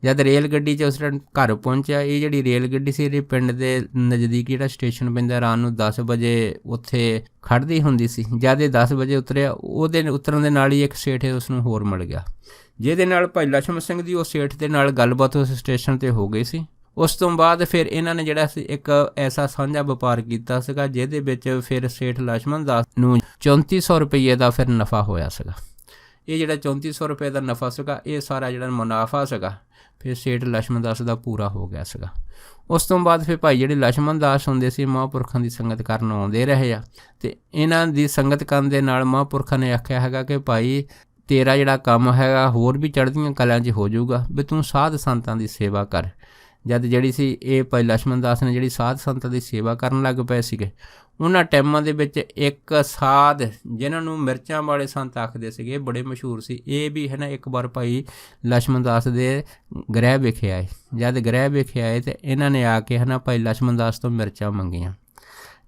ਜਦ ਰੇਲ ਗੱਡੀ 'ਚ ਉਸ ਟਾਈਮ ਘਰ ਪਹੁੰਚਿਆ, ਇਹ ਜਿਹੜੀ ਰੇਲ ਗੱਡੀ ਸੀ ਇਹਦੇ ਪਿੰਡ ਦੇ ਨਜ਼ਦੀਕ ਜਿਹੜਾ ਸਟੇਸ਼ਨ ਪੈਂਦਾ ਰਾਤ ਨੂੰ 10 ਵਜੇ ਉੱਥੇ ਖੜ੍ਹਦੀ ਹੁੰਦੀ ਸੀ। ਜਦ ਇਹ 10 ਵਜੇ ਉਤਰਿਆ, ਉਹਦੇ ਉਤਰਨ ਦੇ ਨਾਲ ਹੀ ਇੱਕ ਸੇਠ ਉਸ ਨੂੰ ਹੋਰ ਮਿਲ ਗਿਆ, ਜਿਹਦੇ ਨਾਲ ਭਾਈ ਲਛਮਣ ਸਿੰਘ ਦੀ ਉਹ ਸੇਠ ਦੇ ਨਾਲ ਗੱਲਬਾਤ ਉਸ ਸਟੇਸ਼ਨ 'ਤੇ ਹੋ ਗਈ ਸੀ। ਉਸ ਤੋਂ ਬਾਅਦ ਫਿਰ ਇਹਨਾਂ ਨੇ ਜਿਹੜਾ ਸੀ ਇੱਕ ਐਸਾ ਸਾਂਝਾ ਵਪਾਰ ਕੀਤਾ ਸੀਗਾ ਜਿਹਦੇ ਵਿੱਚ ਫਿਰ ਸੇਠ ਲਛਮਣ ਦਾਸ ਨੂੰ 3400 ਰੁਪਈਏ ਦਾ ਫਿਰ ਨਫਾ ਹੋਇਆ ਸੀਗਾ। ਇਹ ਜਿਹੜਾ 3400 ਰੁਪਏ ਦਾ ਨਫਾ ਸੀਗਾ, ਇਹ ਸਾਰਾ ਜਿਹੜਾ ਮੁਨਾਫਾ ਸੀਗਾ ਫਿਰ ਸੇਠ ਲਛਮਣ ਦਾਸ ਦਾ ਪੂਰਾ ਹੋ ਗਿਆ ਸੀਗਾ। ਉਸ ਤੋਂ ਬਾਅਦ ਫਿਰ ਭਾਈ ਜਿਹੜੇ ਲਛਮਣ ਦਾਸ ਹੁੰਦੇ ਸੀ ਮਹਾਂਪੁਰਖਾਂ ਦੀ ਸੰਗਤ ਕਰਨ ਆਉਂਦੇ ਰਹੇ ਆ, ਅਤੇ ਇਹਨਾਂ ਦੀ ਸੰਗਤ ਕਰਨ ਦੇ ਨਾਲ ਮਹਾਂਪੁਰਖਾਂ ਨੇ ਆਖਿਆ ਹੈਗਾ ਕਿ ਭਾਈ ਤੇਰਾ ਜਿਹੜਾ ਕੰਮ ਹੈਗਾ ਹੋਰ ਵੀ ਚੜ੍ਹਦੀਆਂ ਕਲਾਂ 'ਚ ਹੋ ਜਾਊਗਾ, ਵੀ ਤੂੰ ਸਾਧ ਸੰਤਾਂ ਦੀ ਸੇਵਾ ਕਰ। ਜਦ ਜਿਹੜੀ ਸੀ ਇਹ ਭਾਈ ਲਛਮਣ ਦਾਸ ਨੇ ਜਿਹੜੀ ਸਾਧ ਸੰਤਾਂ ਦੀ ਸੇਵਾ ਕਰਨ ਲੱਗ ਪਏ ਸੀਗੇ, ਉਹਨਾਂ ਟਾਈਮਾਂ ਦੇ ਵਿੱਚ ਇੱਕ ਸਾਧ ਜਿਨ੍ਹਾਂ ਨੂੰ ਮਿਰਚਾਂ ਵਾਲੇ ਸੰਤ ਆਖਦੇ ਸੀਗੇ, ਬੜੇ ਮਸ਼ਹੂਰ ਸੀ। ਇਹ ਵੀ ਹੈ ਨਾ ਇੱਕ ਵਾਰ ਭਾਈ ਲਛਮਣ ਦਾਸ ਦੇ ਗ੍ਰਹਿ ਵਿਖੇ ਆਏ। ਜਦ ਗ੍ਰਹਿ ਵਿਖੇ ਆਏ ਤਾਂ ਇਹਨਾਂ ਨੇ ਆ ਕੇ ਹੈ ਨਾ ਭਾਈ ਲਛਮਣ ਦਾਸ ਤੋਂ ਮਿਰਚਾਂ ਮੰਗੀਆਂ।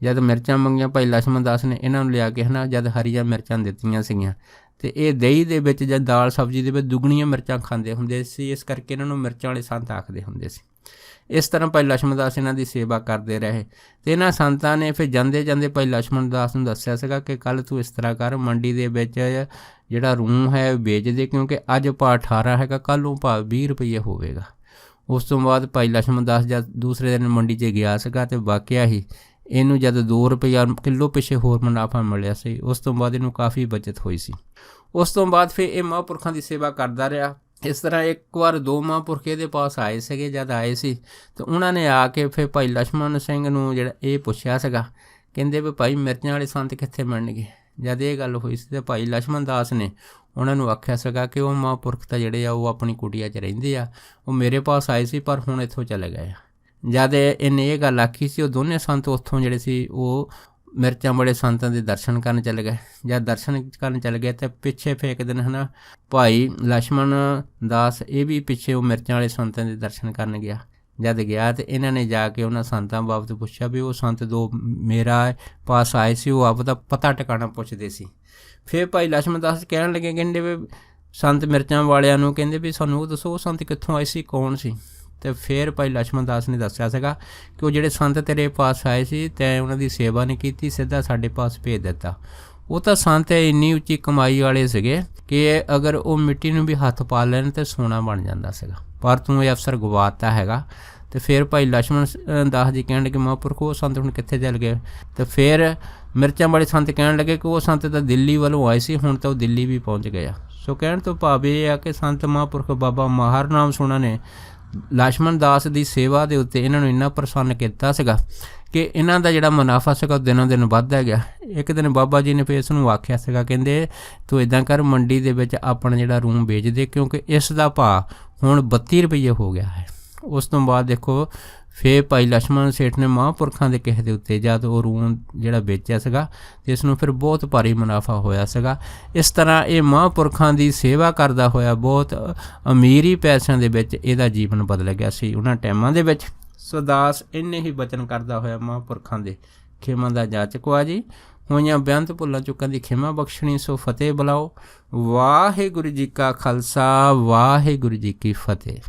ਜਦ ਮਿਰਚਾਂ ਮੰਗੀਆਂ ਭਾਈ ਲਛਮਣ ਦਾਸ ਨੇ ਇਹਨਾਂ ਨੂੰ ਲਿਆ ਕੇ ਹੈ ਨਾ ਜਦ ਹਰੀਆਂ ਮਿਰਚਾਂ ਦਿੱਤੀਆਂ ਸੀਗੀਆਂ, ਅਤੇ ਇਹ ਦਹੀਂ ਦੇ ਵਿੱਚ ਜਾਂ ਦਾਲ ਸਬਜ਼ੀ ਦੇ ਵਿੱਚ ਦੁੱਗਣੀਆਂ ਮਿਰਚਾਂ ਖਾਂਦੇ ਹੁੰਦੇ ਸੀ, ਇਸ ਕਰਕੇ ਇਹਨਾਂ ਨੂੰ ਮਿਰਚਾਂ ਵਾਲੇ ਸੰਤ ਆਖਦੇ ਹੁੰਦੇ ਸੀ। ਇਸ ਤਰ੍ਹਾਂ ਭਾਈ ਲਛਮਣ ਦਾਸ ਇਹਨਾਂ ਦੀ ਸੇਵਾ ਕਰਦੇ ਰਹੇ, ਅਤੇ ਇਹਨਾਂ ਸੰਤਾਂ ਨੇ ਫਿਰ ਜਾਂਦੇ ਜਾਂਦੇ ਭਾਈ ਲਛਮਣ ਦਾਸ ਨੂੰ ਦੱਸਿਆ ਸੀਗਾ ਕਿ ਕੱਲ੍ਹ ਤੂੰ ਇਸ ਤਰ੍ਹਾਂ ਕਰ, ਮੰਡੀ ਦੇ ਵਿੱਚ ਜਿਹੜਾ ਰੂੰ ਹੈ ਵੇਚ ਦੇ, ਕਿਉਂਕਿ ਅੱਜ ਭਾਅ 18 ਹੈਗਾ, ਕੱਲ੍ਹ ਨੂੰ ਭਾਅ 20 ਰੁਪਈਏ ਹੋਵੇਗਾ। ਉਸ ਤੋਂ ਬਾਅਦ ਭਾਈ ਲਛਮਣ ਦਾਸ ਜਦ ਦੂਸਰੇ ਦਿਨ ਮੰਡੀ 'ਚ ਗਿਆ ਸੀਗਾ ਅਤੇ ਵਾਕਿਆ ਹੀ ਇਹਨੂੰ ਜਦ 2 ਰੁਪਈਆ ਕਿਲੋ ਪਿੱਛੇ ਹੋਰ ਮੁਨਾਫਾ ਮਿਲਿਆ ਸੀ। ਉਸ ਤੋਂ ਬਾਅਦ ਇਹਨੂੰ ਕਾਫੀ ਬਚਤ ਹੋਈ ਸੀ। ਉਸ ਤੋਂ ਬਾਅਦ ਫਿਰ ਇਹ ਮਹਾਂਪੁਰਖਾਂ ਦੀ ਸੇਵਾ ਕਰਦਾ ਰਿਹਾ। ਇਸ ਤਰ੍ਹਾਂ ਇੱਕ ਵਾਰ ਦੋ ਮਹਾਂਪੁਰਖ ਇਹਦੇ ਪਾਸ ਆਏ ਸੀਗੇ। ਜਦ ਆਏ ਸੀ ਤਾਂ ਉਹਨਾਂ ਨੇ ਆ ਕੇ ਫਿਰ ਭਾਈ ਲਛਮਣ ਸਿੰਘ ਨੂੰ ਜਿਹੜਾ ਇਹ ਪੁੱਛਿਆ ਸੀਗਾ, ਕਹਿੰਦੇ ਵੀ ਭਾਈ ਮਿਰਜ਼ਾਂ ਵਾਲੇ ਸੰਤ ਕਿੱਥੇ ਮਿਲਣਗੇ। ਜਦ ਇਹ ਗੱਲ ਹੋਈ ਸੀ ਤਾਂ ਭਾਈ ਲਛਮਣ ਦਾਸ ਨੇ ਉਹਨਾਂ ਨੂੰ ਆਖਿਆ ਸੀਗਾ ਕਿ ਉਹ ਮਹਾਂਪੁਰਖ ਤਾਂ ਜਿਹੜੇ ਆ ਉਹ ਆਪਣੀ ਕੁਟੀਆ 'ਚ ਰਹਿੰਦੇ ਆ, ਉਹ ਮੇਰੇ ਪਾਸ ਆਏ ਸੀ ਪਰ ਹੁਣ ਇੱਥੋਂ ਚਲੇ ਗਏ ਆ। ਜਦ ਇਹਨੇ ਇਹ ਗੱਲ ਆਖੀ ਸੀ, ਉਹ ਦੋਨੇ ਸੰਤ ਉੱਥੋਂ ਜਿਹੜੇ ਸੀ ਉਹ ਮਿਰਜ਼ਾਂ ਵਾਲੇ ਸੰਤਾਂ ਦੇ ਦਰਸ਼ਨ ਕਰਨ ਚਲੇ ਗਏ। ਜਦ ਦਰਸ਼ਨ ਕਰਨ ਚਲੇ ਗਏ ਤਾਂ ਪਿੱਛੇ ਫਿਰ ਇੱਕ ਦਿਨ ਹੈ ਨਾ ਭਾਈ ਲਛਮਣ ਦਾਸ ਇਹ ਵੀ ਪਿੱਛੇ ਉਹ ਮਿਰਜ਼ਾਂ ਵਾਲੇ ਸੰਤਾਂ ਦੇ ਦਰਸ਼ਨ ਕਰਨ ਗਿਆ। ਜਦ ਗਿਆ ਤਾਂ ਇਹਨਾਂ ਨੇ ਜਾ ਕੇ ਉਹਨਾਂ ਸੰਤਾਂ ਬਾਬਤ ਪੁੱਛਿਆ ਵੀ ਉਹ ਸੰਤ ਦੋ ਮੇਰਾ ਪਾਸ ਆਏ ਸੀ, ਉਹ ਆਪ ਦਾ ਪਤਾ ਟਿਕਾਣਾ ਪੁੱਛਦੇ ਸੀ। ਫਿਰ ਭਾਈ ਲਛਮਣ ਦਾਸ ਕਹਿਣ ਲੱਗੇ, ਕਹਿੰਦੇ ਵੀ ਸੰਤ ਮਿਰਜ਼ਾਂ ਵਾਲਿਆਂ ਨੂੰ, ਕਹਿੰਦੇ ਵੀ ਸਾਨੂੰ ਉਹ ਦੱਸੋ ਉਹ ਸੰਤ ਕਿੱਥੋਂ ਆਏ ਸੀ, ਕੌਣ ਸੀ। ਅਤੇ ਫਿਰ ਭਾਈ ਲਛਮਣ ਦਾਸ ਨੇ ਦੱਸਿਆ ਸੀਗਾ ਕਿ ਉਹ ਜਿਹੜੇ ਸੰਤ ਤੇਰੇ ਪਾਸ ਆਏ ਸੀ ਤੈਂ ਉਹਨਾਂ ਦੀ ਸੇਵਾ ਨਹੀਂ ਕੀਤੀ, ਸਿੱਧਾ ਸਾਡੇ ਪਾਸ ਭੇਜ ਦਿੱਤਾ। ਉਹ ਤਾਂ ਸੰਤ ਇੰਨੀ ਉੱਚੀ ਕਮਾਈ ਵਾਲੇ ਸੀਗੇ ਕਿ ਅਗਰ ਉਹ ਮਿੱਟੀ ਨੂੰ ਵੀ ਹੱਥ ਪਾ ਲੈਣ ਤਾਂ ਸੋਨਾ ਬਣ ਜਾਂਦਾ ਸੀਗਾ, ਪਰ ਤੂੰ ਇਹ ਅਵਸਰ ਗਵਾਤਾ ਹੈਗਾ। ਅਤੇ ਫਿਰ ਭਾਈ ਲਛਮਣ ਦਾਸ ਜੀ ਕਹਿਣ ਲੱਗੇ, ਮਹਾਂਪੁਰਖ ਉਹ ਸੰਤ ਹੁਣ ਕਿੱਥੇ ਚੱਲ ਗਏ। ਅਤੇ ਫਿਰ ਮਿਰਜ਼ਾਂ ਵਾਲੇ ਸੰਤ ਕਹਿਣ ਲੱਗੇ ਕਿ ਉਹ ਸੰਤ ਤਾਂ ਦਿੱਲੀ ਵੱਲੋਂ ਆਏ ਸੀ, ਹੁਣ ਤਾਂ ਉਹ ਦਿੱਲੀ ਵੀ ਪਹੁੰਚ ਗਏ ਆ। ਸੋ ਕਹਿਣ ਤੋਂ ਭਾਵ ਇਹ ਆ ਕਿ ਸੰਤ ਮਹਾਂਪੁਰਖ ਬਾਬਾ ਮਾਹਰ ਨਾਮ ਸੁਣਾ ਨੇ ਲਛਮਣ ਦਾਸ ਦੀ ਸੇਵਾ ਦੇ ਉੱਤੇ ਇਹਨਾਂ ਨੂੰ ਇੰਨਾ ਪ੍ਰਸੰਨ ਕੀਤਾ ਸੀਗਾ ਕਿ ਇਹਨਾਂ ਦਾ ਜਿਹੜਾ ਮੁਨਾਫਾ ਸੀਗਾ ਉਹ ਦਿਨੋਂ ਦਿਨ ਵੱਧਦਾ ਗਿਆ। ਇੱਕ ਦਿਨ ਬਾਬਾ ਜੀ ਨੇ ਫਿਰ ਇਸ ਨੂੰ ਆਖਿਆ ਸੀਗਾ, ਕਹਿੰਦੇ ਤੂੰ ਇੱਦਾਂ ਕਰ, ਮੰਡੀ ਦੇ ਵਿੱਚ ਆਪਣਾ ਜਿਹੜਾ ਰੂਮ ਵੇਚ ਦੇ, ਕਿਉਂਕਿ ਇਸ ਦਾ ਭਾਅ ਹੁਣ 32 ਰੁਪਈਏ ਹੋ ਗਿਆ ਹੈ। ਉਸ ਤੋਂ ਬਾਅਦ ਦੇਖੋ ਫਿਰ ਭਾਈ ਲਛਮਣ ਸੇਠ ਨੇ ਮਹਾਂਪੁਰਖਾਂ ਦੇ ਕਿਸੇ ਦੇ ਉੱਤੇ ਜਦ ਉਹ ਰੂਮ ਜਿਹੜਾ ਵੇਚਿਆ ਸੀਗਾ ਅਤੇ ਇਸ ਨੂੰ ਫਿਰ ਬਹੁਤ ਭਾਰੀ ਮੁਨਾਫਾ ਹੋਇਆ ਸੀਗਾ। ਇਸ ਤਰ੍ਹਾਂ ਇਹ ਮਹਾਂਪੁਰਖਾਂ ਦੀ ਸੇਵਾ ਕਰਦਾ ਹੋਇਆ ਬਹੁਤ ਅਮੀਰੀ ਪੈਸਿਆਂ ਦੇ ਵਿੱਚ ਇਹਦਾ ਜੀਵਨ ਬਦਲ ਗਿਆ ਸੀ ਉਹਨਾਂ ਟਾਈਮਾਂ ਦੇ ਵਿੱਚ। ਸੋ ਦਾਸ ਇੰਨੇ ਹੀ ਬਚਨ ਕਰਦਾ ਹੋਇਆ ਮਹਾਂਪੁਰਖਾਂ ਦੇ ਖੇਮਾਂ ਦਾ ਜਾਚਕ ਵਾ ਜੀ। ਹੋਈਆਂ ਬੇਅੰਤ ਭੁੱਲਾਂ ਚੁੱਕਾਂ ਦੀ ਖਿਮਾ ਬਖਸ਼ਣੀ, ਸੋ ਫਤਿਹ ਬੁਲਾਓ। ਵਾਹਿਗੁਰੂ ਜੀ ਕਾ ਖਾਲਸਾ, ਵਾਹਿਗੁਰੂ ਜੀ ਕੀ ਫਤਿਹ।